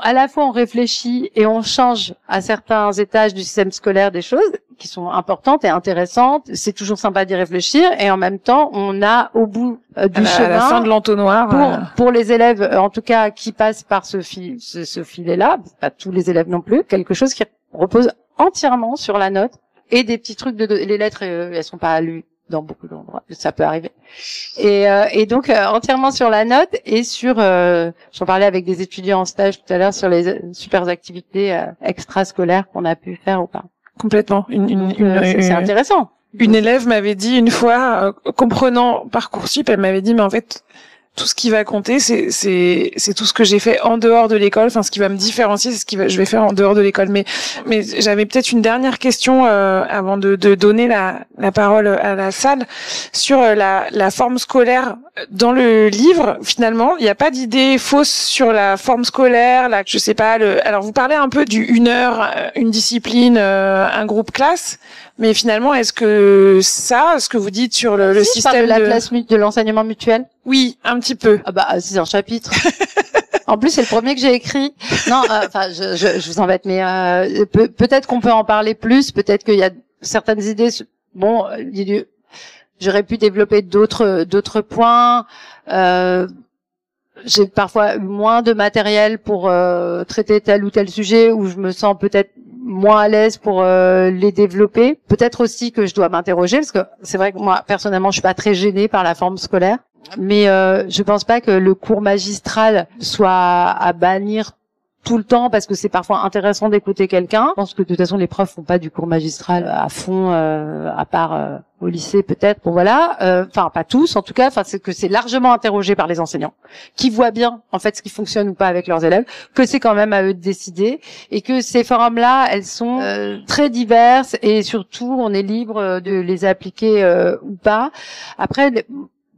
À la fois, on réfléchit et on change à certains étages du système scolaire des choses qui sont importantes et intéressantes. C'est toujours sympa d'y réfléchir, et en même temps, on a au bout du chemin, à la fin de l'entonnoir, pour les élèves, en tout cas, qui passent par ce filet-là, pas tous les élèves non plus, quelque chose qui repose entièrement sur la note et des petits trucs les lettres, elles sont pas lues dans beaucoup d'endroits, ça peut arriver. Et donc entièrement sur la note et sur, j'en parlais avec des étudiants en stage tout à l'heure sur les super activités extrascolaires qu'on a pu faire ou pas. Complètement. C'est intéressant. Une élève m'avait dit une fois, comprenant Parcoursup, elle m'avait dit, mais en fait, tout ce qui va compter, c'est tout ce que j'ai fait en dehors de l'école. Enfin, ce qui va me différencier, c'est ce je vais faire en dehors de l'école. Mais j'avais peut-être une dernière question avant de donner la parole à la salle sur la forme scolaire. Dans le livre, finalement, il n'y a pas d'idée fausse sur la forme scolaire. Là, je sais pas. Alors, vous parlez un peu du 1 heure, une discipline, un groupe classe. Mais finalement, est-ce que ce que vous dites sur le système de la classe de l'enseignement mutuel? Oui, un petit peu. Ah bah, c'est un chapitre. En plus, c'est le premier que j'ai écrit. Non, enfin, je vous embête, mais peut-être qu'on peut en parler plus. Peut-être qu'il y a certaines idées. Bon, j'aurais pu développer d'autres points. J'ai parfois eu moins de matériel pour traiter tel ou tel sujet où je me sens peut-être moins à l'aise pour les développer. Peut-être aussi que je dois m'interroger parce que c'est vrai que moi personnellement je suis pas très gênée par la forme scolaire, mais je pense pas que le cours magistral soit à bannir tout le temps parce que c'est parfois intéressant d'écouter quelqu'un. Je pense que de toute façon les profs font pas du cours magistral à fond, à part au lycée peut-être. Bon voilà, enfin pas tous en tout cas. Enfin c'est que c'est largement interrogé par les enseignants qui voient bien en fait ce qui fonctionne ou pas avec leurs élèves, que c'est quand même à eux de décider et que ces forums-là elles sont très diverses et surtout on est libre de les appliquer ou pas. Après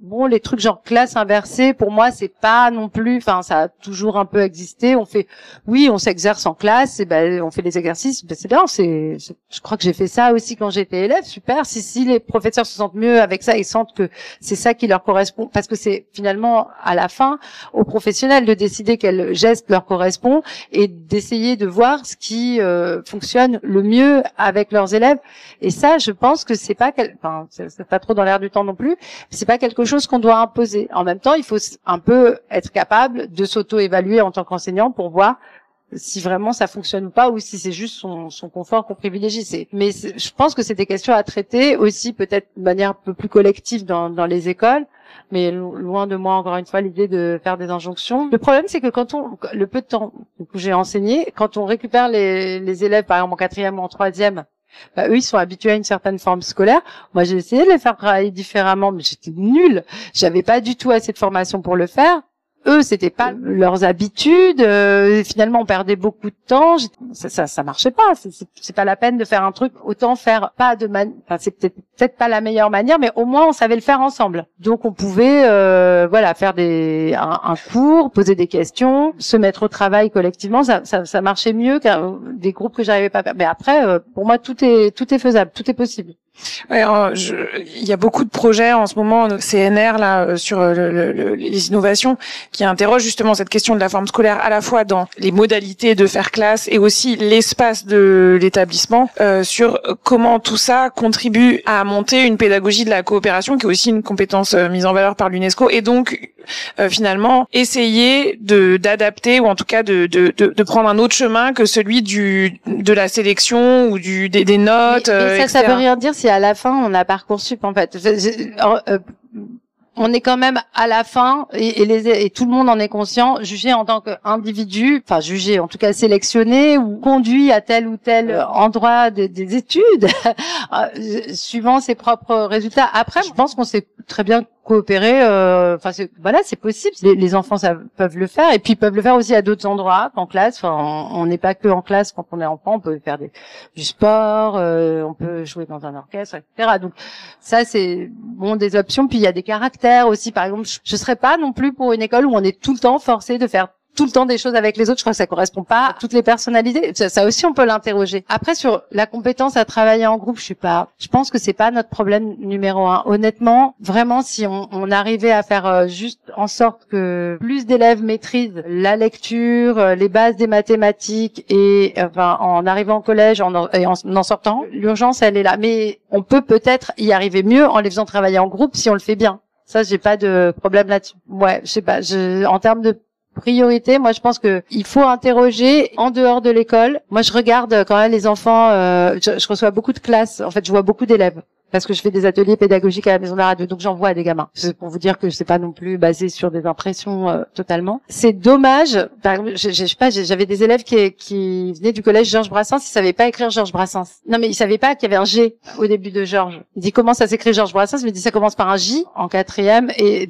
bon, les trucs genre classe inversée, pour moi, c'est pas non plus, enfin, ça a toujours un peu existé. On s'exerce en classe, et ben, on fait des exercices, ben, c'est bien, je crois que j'ai fait ça aussi quand j'étais élève, super. Si les professeurs se sentent mieux avec ça, ils sentent que c'est ça qui leur correspond, parce que c'est finalement, à la fin, aux professionnels de décider quel geste leur correspond et d'essayer de voir ce qui fonctionne le mieux avec leurs élèves. Et ça, je pense que c'est pas trop dans l'air du temps non plus, c'est pas quelque chose qu'on doit imposer. En même temps, il faut un peu être capable de s'auto-évaluer en tant qu'enseignant pour voir si vraiment ça fonctionne ou pas, ou si c'est juste son confort qu'on privilégie. Je pense que c'est des questions à traiter aussi peut-être de manière un peu plus collective dans les écoles, mais loin de moi encore une fois l'idée de faire des injonctions. Le problème c'est que le peu de temps que j'ai enseigné, quand on récupère les élèves par exemple en 4e ou en 3e, bah, eux, ils sont habitués à une certaine forme scolaire. Moi, j'ai essayé de les faire travailler différemment, mais j'étais nulle. J'avais pas du tout assez de formation pour le faire. Eux, c'était pas leurs habitudes. Finalement, on perdait beaucoup de temps. Ça marchait pas. C'est pas la peine de faire un truc. Autant faire pas de enfin, c'est peut-être pas la meilleure manière, mais au moins on savait le faire ensemble. Donc, on pouvait, faire un cours, poser des questions, se mettre au travail collectivement. Ça marchait mieux qu'un des groupes que j'arrivais pas à faire. Mais après, pour moi, tout est faisable, tout est possible. Ouais, il y a beaucoup de projets en ce moment au CNR là sur les innovations qui interrogent justement cette question de la forme scolaire à la fois dans les modalités de faire classe et aussi l'espace de l'établissement sur comment tout ça contribue à monter une pédagogie de la coopération qui est aussi une compétence mise en valeur par l'UNESCO et donc finalement essayer d'adapter ou en tout cas de prendre un autre chemin que celui de la sélection ou des notes. Mais ça veut rien dire si à la fin on a Parcoursup en fait. On est quand même à la fin et tout le monde en est conscient, jugé en tant qu'individu, enfin jugé, en tout cas sélectionné ou conduit à tel ou tel endroit des études, suivant ses propres résultats. Après, je pense qu'on sait très bien coopérer. C'est possible. Les enfants peuvent le faire et puis ils peuvent le faire aussi à d'autres endroits qu'en classe. Enfin, on n'est pas que en classe quand on est enfant. On peut faire du sport, on peut jouer dans un orchestre, etc. Donc ça c'est des options. Puis il y a des caractères aussi. Par exemple, je serais pas non plus pour une école où on est tout le temps forcé de faire tout le temps des choses avec les autres. Je crois que ça correspond pas à toutes les personnalités. Ça aussi, on peut l'interroger. Après, sur la compétence à travailler en groupe, je pense que c'est pas notre problème numéro 1. Honnêtement, vraiment, si on arrivait à faire juste en sorte que plus d'élèves maîtrisent la lecture, les bases des mathématiques et en arrivant au collège et en sortant, l'urgence, elle est là. Mais on peut peut-être y arriver mieux en les faisant travailler en groupe si on le fait bien. Ça, j'ai pas de problème là-dessus. Ouais, je sais pas. En termes de priorité, moi je pense que il faut interroger en dehors de l'école. Moi je regarde quand même les enfants, je reçois beaucoup de classes, en fait je vois beaucoup d'élèves parce que je fais des ateliers pédagogiques à la Maison de la Radio, donc j'envoie à des gamins. C'est pour vous dire que c'est pas non plus basé sur des impressions totalement. C'est dommage. Par exemple, je sais pas, j'avais des élèves qui venaient du collège Georges Brassens, ils savaient pas écrire Georges Brassens. Non, mais ils savaient pas qu'il y avait un G au début de Georges. Il dit comment ça s'écrit Georges Brassens, il me dit ça commence par un J en quatrième et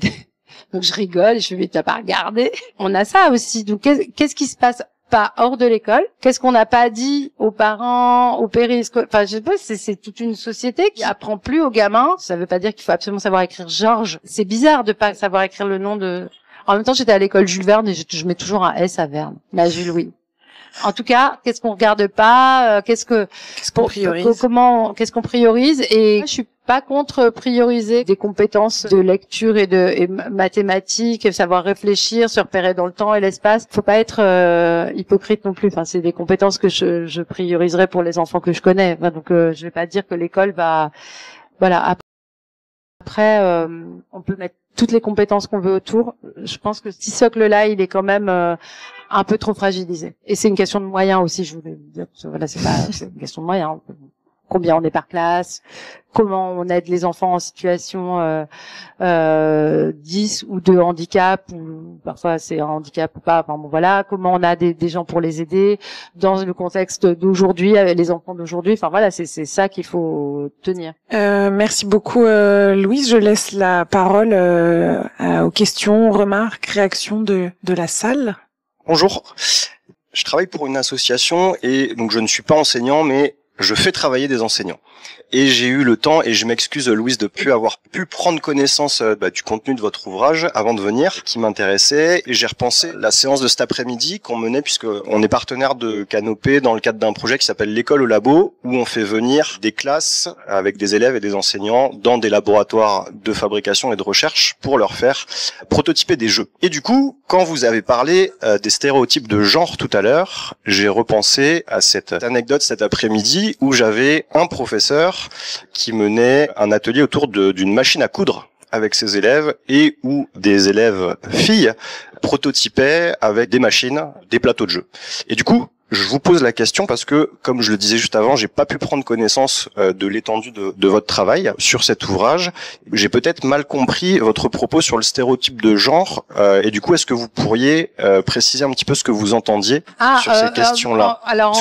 donc je rigole, je lui dis t'as pas regardé. On a ça aussi. Donc qu'est-ce qui se passe pas hors de l'école? Qu'est-ce qu'on n'a pas dit aux parents, aux périscolaires? Enfin, je sais pas, c'est toute une société qui apprend plus aux gamins. Ça veut pas dire qu'il faut absolument savoir écrire Georges. C'est bizarre de pas savoir écrire le nom de... En même temps, j'étais à l'école Jules Verne et je mets toujours un S à Verne. Mais à Jules, oui. En tout cas, qu'est-ce qu'on regarde pas, qu'est-ce qu'on priorise, qu'est-ce qu'on priorise, et je suis pas contre prioriser des compétences de lecture et mathématiques, savoir réfléchir, se repérer dans le temps et l'espace. Faut pas être hypocrite non plus. Enfin, c'est des compétences que je prioriserai pour les enfants que je connais. Enfin, donc, je vais pas dire que l'école va, voilà. Après, on peut mettre toutes les compétences qu'on veut autour. Je pense que ce socle-là, il est quand même un peu trop fragilisé. Et c'est une question de moyens aussi, je voulais dire. Voilà, c'est une question de moyens. Combien on est par classe, comment on aide les enfants en situation 10 ou de handicap, ou parfois c'est un handicap ou pas, enfin bon voilà, comment on a des gens pour les aider dans le contexte d'aujourd'hui, avec les enfants d'aujourd'hui, enfin voilà, c'est ça qu'il faut tenir. Merci beaucoup Louise, je laisse la parole aux questions, remarques, réactions de la salle. Bonjour, je travaille pour une association et donc je ne suis pas enseignant mais je fais travailler des enseignants. Et j'ai eu le temps, et je m'excuse Louise de plus avoir pu prendre connaissance du contenu de votre ouvrage avant de venir, qui m'intéressait, et j'ai repensé la séance de cet après-midi qu'on menait, puisque on est partenaire de Canopée dans le cadre d'un projet qui s'appelle l'école au labo, où on fait venir des classes avec des élèves et des enseignants dans des laboratoires de fabrication et de recherche pour leur faire prototyper des jeux. Et du coup, quand vous avez parlé des stéréotypes de genre tout à l'heure, j'ai repensé à cette anecdote cet après-midi où j'avais un professeur qui menait un atelier autour d'une machine à coudre avec ses élèves et où des élèves filles prototypaient avec des machines, des plateaux de jeu. Et du coup, je vous pose la question parce que, comme je le disais juste avant, j'ai pas pu prendre connaissance de l'étendue de votre travail sur cet ouvrage. J'ai peut-être mal compris votre propos sur le stéréotype de genre. Et du coup, est-ce que vous pourriez préciser un petit peu ce que vous entendiez sur ces questions-là? Alors,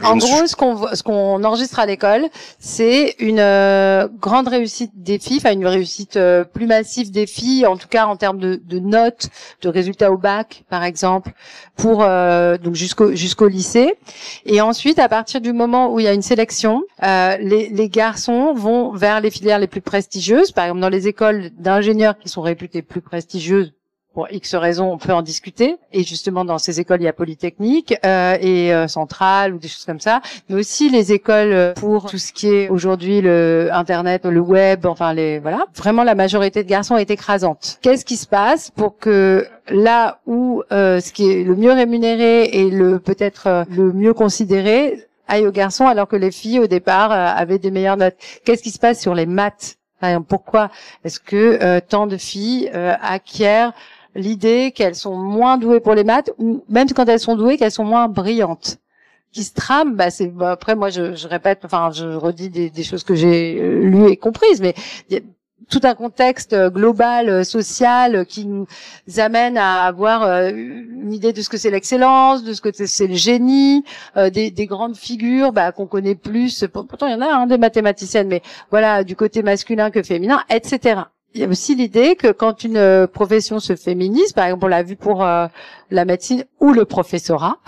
en gros, ce qu'on enregistre à l'école, c'est une grande réussite des filles, enfin une réussite plus massive des filles, en tout cas en termes de notes, de résultats au bac, par exemple, pour donc jusqu'au lycée. Et ensuite, à partir du moment où il y a une sélection, les garçons vont vers les filières les plus prestigieuses. Par exemple, dans les écoles d'ingénieurs qui sont réputées plus prestigieuses, pour X raisons, on peut en discuter. Et justement, dans ces écoles, il y a Polytechnique et Centrale ou des choses comme ça. Mais aussi les écoles pour tout ce qui est aujourd'hui le Internet, le web, enfin voilà. Vraiment, la majorité de garçons est écrasante. Qu'est-ce qui se passe pour que là où ce qui est le mieux rémunéré et peut-être le mieux considéré aille aux garçons, alors que les filles au départ avaient des meilleures notes? Qu'est-ce qui se passe sur les maths? Pourquoi est-ce que tant de filles acquièrent l'idée qu'elles sont moins douées pour les maths, ou même quand elles sont douées, qu'elles sont moins brillantes? Qui se trame, après moi je répète, enfin je redis des choses que j'ai lues et comprises, mais il y a tout un contexte global, social, qui nous amène à avoir une idée de ce que c'est l'excellence, de ce que c'est le génie, des grandes figures qu'on connaît plus. Pourtant, il y en a des mathématiciennes, mais voilà, du côté masculin que féminin, etc. Il y a aussi l'idée que quand une profession se féminise, par exemple, on l'a vu pour la médecine ou le professorat,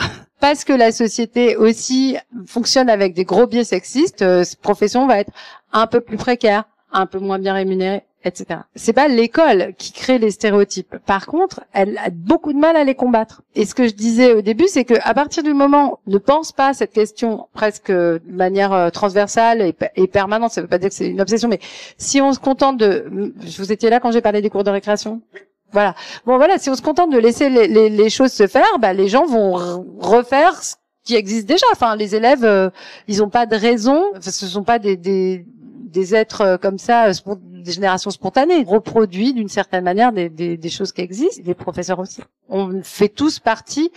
parce que la société aussi fonctionne avec des gros biais sexistes, cette profession va être un peu plus précaire, un peu moins bien rémunérée, etc. C'est pas l'école qui crée les stéréotypes. Par contre, elle a beaucoup de mal à les combattre. Et ce que je disais au début, c'est que à partir du moment où on ne pense pas à cette question presque de manière transversale et permanente, ça veut pas dire que c'est une obsession, mais si on se contente vous étiez là quand j'ai parlé des cours de récréation? Voilà. Bon, voilà, si on se contente de laisser les choses se faire, les gens vont refaire ce qui existe déjà. Enfin, les élèves, ils ont pas de raison, ce sont pas des êtres comme ça, des générations spontanées, reproduit d'une certaine manière des choses qui existent, des professeurs aussi. On fait tous partie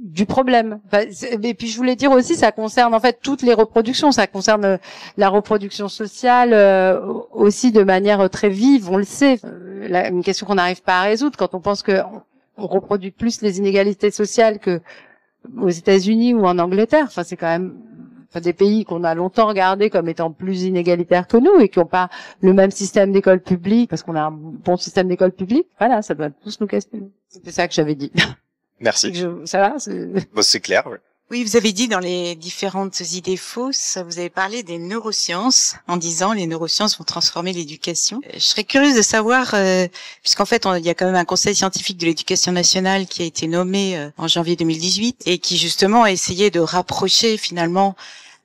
du problème. Et puis je voulais dire aussi, ça concerne en fait toutes les reproductions, ça concerne la reproduction sociale aussi de manière très vive, on le sait. Une question qu'on n'arrive pas à résoudre quand on pense que on reproduit plus les inégalités sociales que aux États-Unis ou en Angleterre. Enfin, c'est quand même des pays qu'on a longtemps regardés comme étant plus inégalitaires que nous et qui n'ont pas le même système d'école publique parce qu'on a un bon système d'école publique. Voilà, ça doit tous nous questionner. C'était ça que j'avais dit. Merci. Ça va? Bon, c'est clair. Ouais. Oui, vous avez dit dans les différentes idées fausses, vous avez parlé des neurosciences en disant les neurosciences vont transformer l'éducation. Je serais curieuse de savoir, puisqu'en fait il y a quand même un conseil scientifique de l'éducation nationale qui a été nommé en janvier 2018 et qui justement a essayé de rapprocher finalement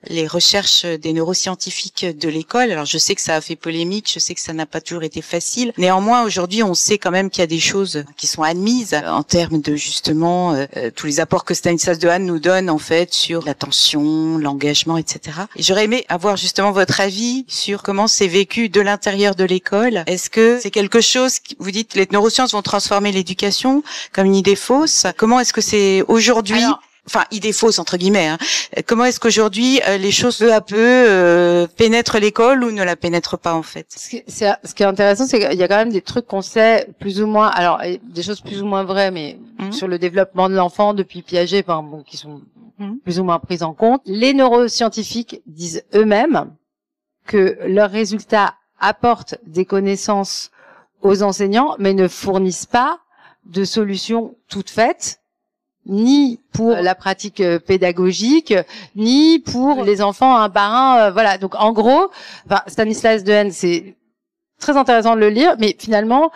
les recherches des neuroscientifiques de l'école. Alors je sais que ça a fait polémique, je sais que ça n'a pas toujours été facile. Néanmoins, aujourd'hui, on sait quand même qu'il y a des choses qui sont admises en termes de justement tous les apports que Stanislas Dehaene nous donne en fait sur l'attention, l'engagement, etc. Et j'aurais aimé avoir justement votre avis sur comment c'est vécu de l'intérieur de l'école. Est-ce que c'est quelque chose, vous dites les neurosciences vont transformer l'éducation comme une idée fausse? Comment est-ce que c'est aujourd'hui? Enfin, idée fausse entre guillemets. Hein. Comment est-ce qu'aujourd'hui les choses peu à peu pénètrent l'école ou ne la pénètrent pas en fait? Ce qui est intéressant, c'est qu'il y a quand même des trucs qu'on sait plus ou moins. Alors, des choses plus ou moins vraies, mais sur le développement de l'enfant depuis Piaget, qui sont plus ou moins prises en compte. Les neuroscientifiques disent eux-mêmes que leurs résultats apportent des connaissances aux enseignants, mais ne fournissent pas de solutions toutes faites, ni pour la pratique pédagogique, ni pour les enfants un par un. Voilà. Donc en gros, Stanislas Dehaene, c'est très intéressant de le lire, mais finalement,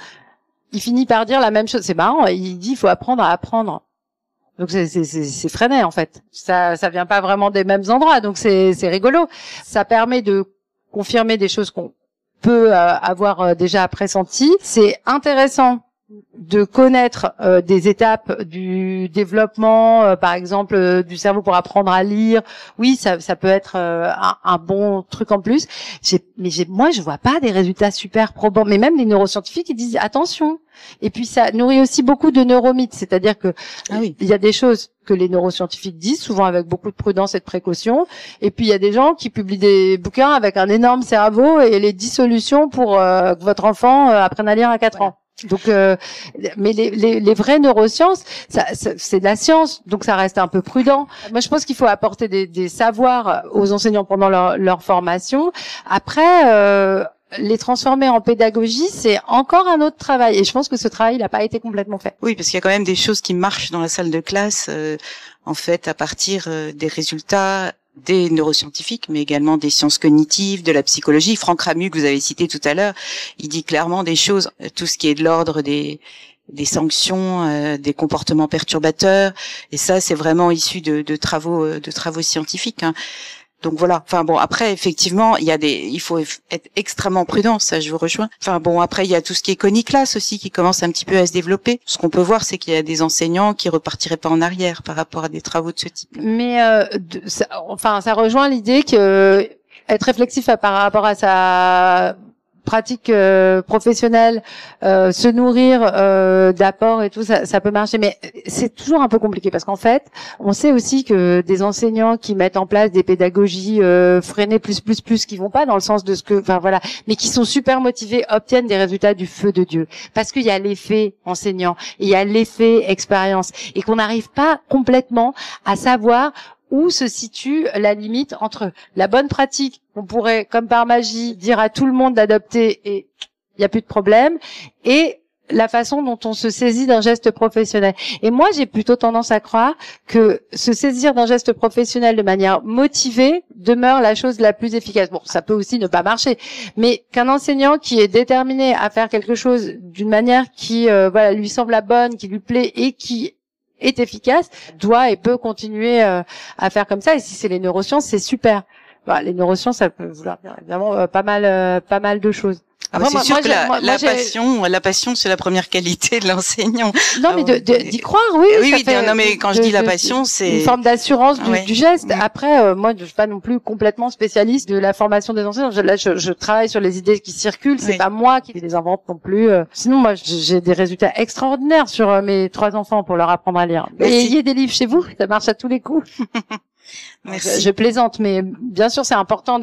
il finit par dire la même chose. C'est marrant. Il dit il faut apprendre à apprendre. Donc c'est Freinet en fait. Ça vient pas vraiment des mêmes endroits. Donc c'est rigolo. Ça permet de confirmer des choses qu'on peut avoir déjà pressenties. C'est intéressant de connaître des étapes du développement, par exemple du cerveau pour apprendre à lire. Oui, ça peut être un bon truc en plus. Moi, je vois pas des résultats super probants. Mais même les neuroscientifiques, ils disent attention. Et puis ça nourrit aussi beaucoup de neuromythes, c'est-à-dire que il y a des choses que les neuroscientifiques disent, souvent avec beaucoup de prudence et de précaution, et puis il y a des gens qui publient des bouquins avec un énorme cerveau et les 10 solutions pour que votre enfant apprenne à lire à 4 ans. Donc, mais les vraies neurosciences, c'est de la science, donc ça reste un peu prudent. Moi, je pense qu'il faut apporter des savoirs aux enseignants pendant leur formation. Après, les transformer en pédagogie, c'est encore un autre travail. Et je pense que ce travail n'a pas été complètement fait. Oui, parce qu'il y a quand même des choses qui marchent dans la salle de classe, en fait, à partir des résultats des neuroscientifiques, mais également des sciences cognitives, de la psychologie. Franck Ramu, que vous avez cité tout à l'heure, il dit clairement des choses, tout ce qui est de l'ordre des sanctions, des comportements perturbateurs, et ça, c'est vraiment issu de travaux scientifiques. Hein. Donc voilà. Enfin bon, après effectivement, il faut être extrêmement prudent, ça je vous rejoins. Enfin bon, après il y a tout ce qui est coniclasse aussi qui commence un petit peu à se développer. Ce qu'on peut voir, c'est qu'il y a des enseignants qui repartiraient pas en arrière par rapport à des travaux de ce type. Mais ça rejoint l'idée que être réflexif par rapport à sa pratique professionnelle, se nourrir d'apports et tout, ça peut marcher, mais c'est toujours un peu compliqué parce qu'en fait, on sait aussi que des enseignants qui mettent en place des pédagogies freinées plus, qui vont pas dans le sens de ce que, mais qui sont super motivés, obtiennent des résultats du feu de Dieu, parce qu'il y a l'effet enseignant, et il y a l'effet expérience, et qu'on n'arrive pas complètement à savoir où se situe la limite entre la bonne pratique qu'on pourrait, comme par magie, dire à tout le monde d'adopter et il n'y a plus de problème, et la façon dont on se saisit d'un geste professionnel. Et moi, j'ai plutôt tendance à croire que se saisir d'un geste professionnel de manière motivée demeure la chose la plus efficace. Bon, ça peut aussi ne pas marcher, mais qu'un enseignant qui est déterminé à faire quelque chose d'une manière qui lui semble la bonne, qui lui plaît et qui est efficace, doit et peut continuer à faire comme ça. Et si c'est les neurosciences, c'est super. Les neurosciences, ça peut vouloir dire évidemment pas mal de choses. Après, c'est sûr que la passion, c'est la première qualité de l'enseignant. Non, mais d'y croire, oui. Oui, non, mais quand je dis la passion, c'est une forme d'assurance du geste. Après, moi, je suis pas non plus complètement spécialiste de la formation des enseignants. Là, je travaille sur les idées qui circulent. C'est pas moi qui les invente non plus. Sinon, moi, j'ai des résultats extraordinaires sur mes 3 enfants pour leur apprendre à lire. Et ayez des livres chez vous, ça marche à tous les coups. Je plaisante, mais bien sûr, c'est important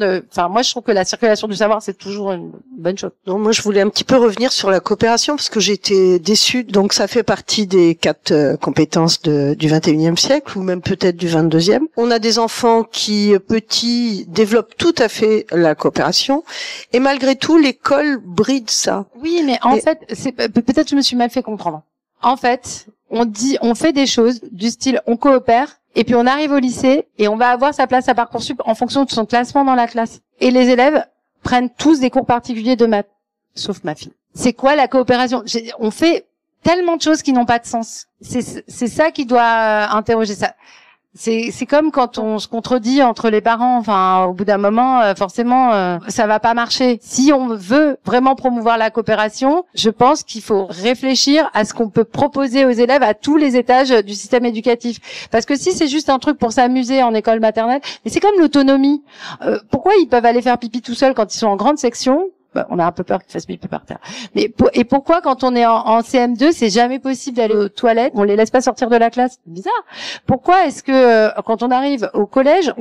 moi, je trouve que la circulation du savoir, c'est toujours une bonne chose. Non, moi, je voulais un petit peu revenir sur la coopération parce que j'étais déçue. Donc, ça fait partie des 4 compétences du 21e siècle ou même peut-être du 22e. On a des enfants qui, petits, développent tout à fait la coopération. Et malgré tout, l'école bride ça. Oui, mais en fait, peut-être que je me suis mal fait comprendre. En fait, on fait des choses du style, on coopère, et puis on arrive au lycée et on va avoir sa place à Parcoursup en fonction de son classement dans la classe. Et les élèves prennent tous des cours particuliers de maths, sauf ma fille. C'est quoi la coopération? On fait tellement de choses qui n'ont pas de sens. C'est ça qui doit interroger ça. C'est comme quand on se contredit entre les parents. Enfin, au bout d'un moment, forcément, ça va pas marcher. Si on veut vraiment promouvoir la coopération, je pense qu'il faut réfléchir à ce qu'on peut proposer aux élèves à tous les étages du système éducatif. Parce que si c'est juste un truc pour s'amuser en école maternelle, mais c'est comme l'autonomie. Pourquoi ils peuvent aller faire pipi tout seuls quand ils sont en grande section? On a un peu peur qu'ils fassent pipi par terre. Mais pourquoi quand on est en CM2, c'est jamais possible d'aller aux toilettes, on les laisse pas sortir de la classe? C'est bizarre. Pourquoi est-ce que quand on arrive au collège,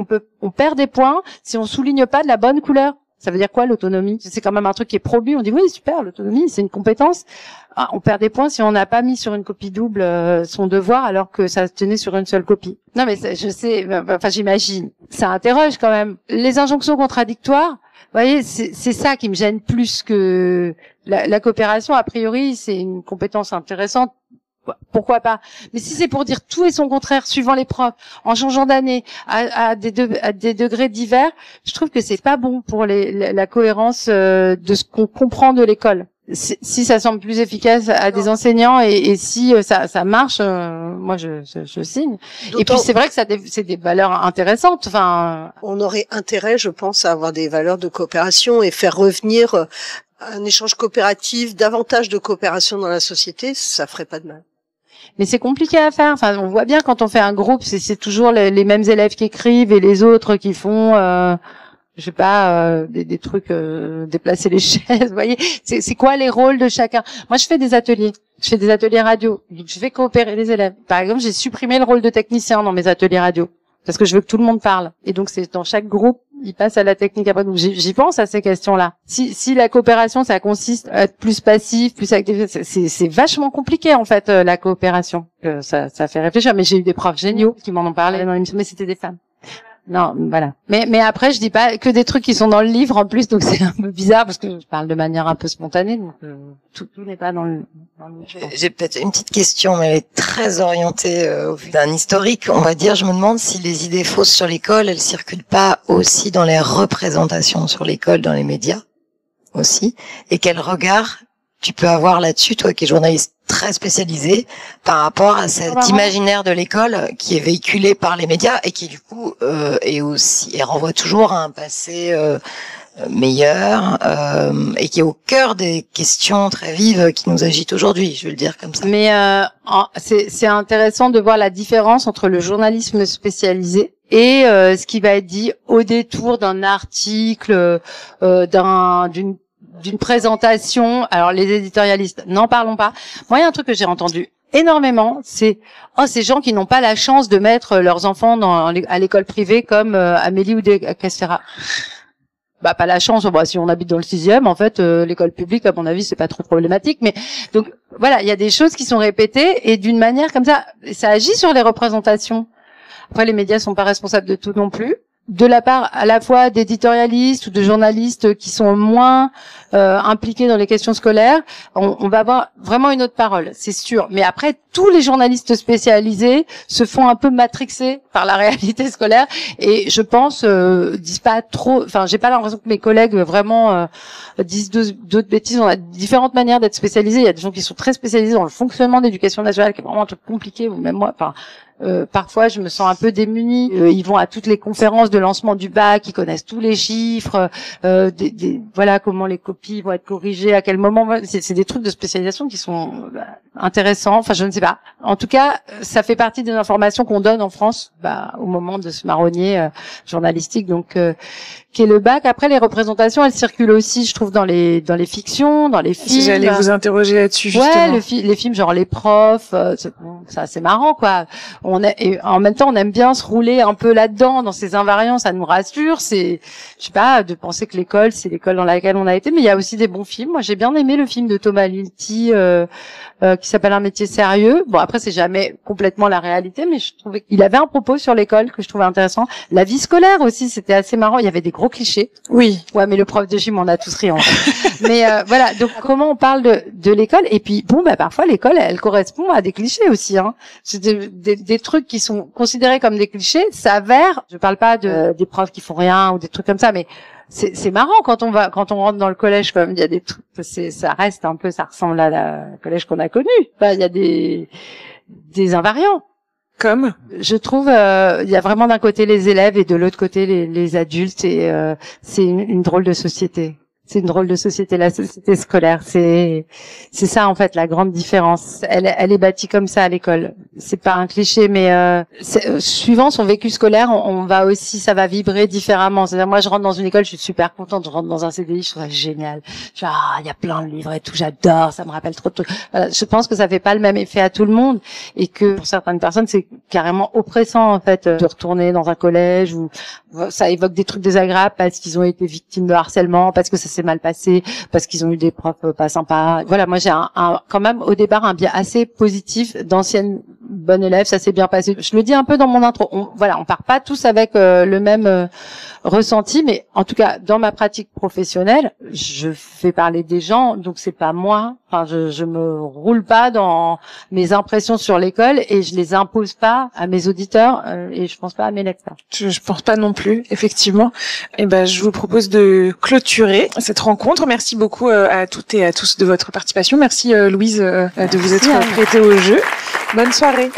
on perd des points si on souligne pas de la bonne couleur? Ça veut dire quoi l'autonomie? C'est quand même un truc qui est promu. On dit oui, super, l'autonomie, c'est une compétence. On perd des points si on n'a pas mis sur une copie double son devoir alors que ça se tenait sur une seule copie. Non mais je sais, enfin j'imagine. Ça interroge quand même. Les injonctions contradictoires, vous voyez, c'est ça qui me gêne plus que la coopération. A priori, c'est une compétence intéressante. Pourquoi pas? Mais si c'est pour dire tout et son contraire, suivant les profs, en changeant d'année, à des degrés divers, je trouve que c'est pas bon pour la cohérence de ce qu'on comprend de l'école. Si ça semble plus efficace à des enseignants et si ça marche, moi je signe. Et puis c'est vrai que c'est des valeurs intéressantes. Enfin, on aurait intérêt, je pense, à avoir des valeurs de coopération et faire revenir un échange coopératif, davantage de coopération dans la société, ça ferait pas de mal. Mais c'est compliqué à faire. Enfin, on voit bien quand on fait un groupe, c'est toujours les mêmes élèves qui écrivent et les autres qui font, je sais pas, des trucs, déplacer les chaises. Vous voyez, c'est quoi les rôles de chacun? Moi, je fais des ateliers. Je fais des ateliers radio. Donc, je fais coopérer les élèves. Par exemple, j'ai supprimé le rôle de technicien dans mes ateliers radio parce que je veux que tout le monde parle. Et donc, c'est dans chaque groupe, il passe à la technique après. Donc, j'y pense à ces questions-là. Si la coopération, ça consiste à être plus passif, plus actif, c'est vachement compliqué, en fait, la coopération. Ça fait réfléchir. Mais j'ai eu des profs géniaux qui m'en ont parlé dans l'émission, mais c'était des femmes. Non, voilà. Mais après, je dis pas que des trucs qui sont dans le livre en plus, donc c'est un peu bizarre parce que je parle de manière un peu spontanée, donc tout n'est pas dans le livre. J'ai peut-être une petite question, mais elle est très orientée au vu d'un historique. On va dire, je me demande si les idées fausses sur l'école, elles circulent pas aussi dans les représentations sur l'école, dans les médias aussi, et quel regard tu peux avoir là-dessus, toi qui es journaliste très spécialisé, par rapport à cet imaginaire de l'école qui est véhiculé par les médias et qui du coup est aussi et renvoie toujours à un passé meilleur et qui est au cœur des questions très vives qui nous agitent aujourd'hui, je vais le dire comme ça. Mais c'est intéressant de voir la différence entre le journalisme spécialisé et ce qui va être dit au détour d'un article, d'une présentation. Alors les éditorialistes, n'en parlons pas. Moi, il y a un truc que j'ai entendu énormément, c'est ces gens qui n'ont pas la chance de mettre leurs enfants à l'école privée comme Amélie ou Castera. Pas la chance. Si on habite dans le 6e, en fait, l'école publique, à mon avis, c'est pas trop problématique. Mais donc voilà, il y a des choses qui sont répétées et d'une manière comme ça agit sur les représentations. Après, les médias sont pas responsables de tout non plus. De la part à la fois d'éditorialistes ou de journalistes qui sont moins impliqués dans les questions scolaires, on va avoir vraiment une autre parole, c'est sûr. Mais après, tous les journalistes spécialisés se font un peu matrixer par la réalité scolaire et je pense disent pas trop. Enfin, j'ai pas l'impression que mes collègues vraiment disent d'autres bêtises. On a différentes manières d'être spécialisés. Il y a des gens qui sont très spécialisés dans le fonctionnement de l'éducation nationale, qui est vraiment un truc compliqué. Ou même moi, enfin. parfois je me sens un peu démunie. Ils vont à toutes les conférences de lancement du bac, ils connaissent tous les chiffres, voilà comment les copies vont être corrigées, à quel moment. C'est des trucs de spécialisation qui sont intéressants. Enfin, je ne sais pas. En tout cas, ça fait partie des informations qu'on donne en France au moment de ce marronnier journalistique. Donc, qui est le bac. Après, les représentations, elles circulent aussi, je trouve, dans les fictions, dans les films. Si j'allais vous interroger là-dessus, justement. Ouais, les films, genre Les Profs, c'est marrant, quoi. Et en même temps, on aime bien se rouler un peu là-dedans, dans ces invariants, ça nous rassure. C'est, je sais pas, de penser que l'école, c'est l'école dans laquelle on a été, mais il y a aussi des bons films. Moi, j'ai bien aimé le film de Thomas Lilti, qui s'appelle Un métier sérieux. Bon, après, c'est jamais complètement la réalité, mais je trouvais qu'il avait un propos sur l'école que je trouvais intéressant. La vie scolaire aussi, c'était assez marrant. Il y avait des gros clichés. Oui. Ouais, mais le prof de gym, on a tous ri en fait. Mais voilà, donc comment on parle de l'école, et puis bon, parfois l'école, elle correspond à des clichés aussi, hein. C'est des trucs qui sont considérés comme des clichés s'avèrent. Je parle pas des profs qui font rien ou des trucs comme ça, mais c'est marrant quand on rentre dans le collège, quand même, il y a des trucs, ça reste un peu, ça ressemble à la collège qu'on a connu. Il y a des invariants. Comme je trouve, il y a vraiment d'un côté les élèves et de l'autre côté les adultes, et c'est une drôle de société. C'est une drôle de société, la société scolaire. C'est ça en fait la grande différence. Elle est bâtie comme ça à l'école. C'est pas un cliché, mais suivant son vécu scolaire, on va aussi, ça va vibrer différemment. C'est-à-dire, moi, je rentre dans une école, je suis super contente. Je rentre dans un CDI, je trouve ça génial. Il y a plein de livres et tout, j'adore. Ça me rappelle trop de trucs. Voilà, je pense que ça fait pas le même effet à tout le monde, et que pour certaines personnes, c'est carrément oppressant en fait de retourner dans un collège où ça évoque des trucs désagréables parce qu'ils ont été victimes de harcèlement, parce que ça s'est mal passé, parce qu'ils ont eu des profs pas sympas. Voilà, moi j'ai quand même au départ un biais assez positif d'ancienne bonne élève, ça s'est bien passé. Je le dis un peu dans mon intro. On part pas tous avec le même ressenti, mais en tout cas dans ma pratique professionnelle, je fais parler des gens, donc c'est pas moi. Enfin, je me roule pas dans mes impressions sur l'école, et je les impose pas à mes auditeurs, et je pense pas à mes lecteurs. Je pense pas non plus, effectivement. Et je vous propose de clôturer cette rencontre. Merci beaucoup à toutes et à tous de votre participation. Merci Louise de vous être prêtée au jeu. Bonne soirée.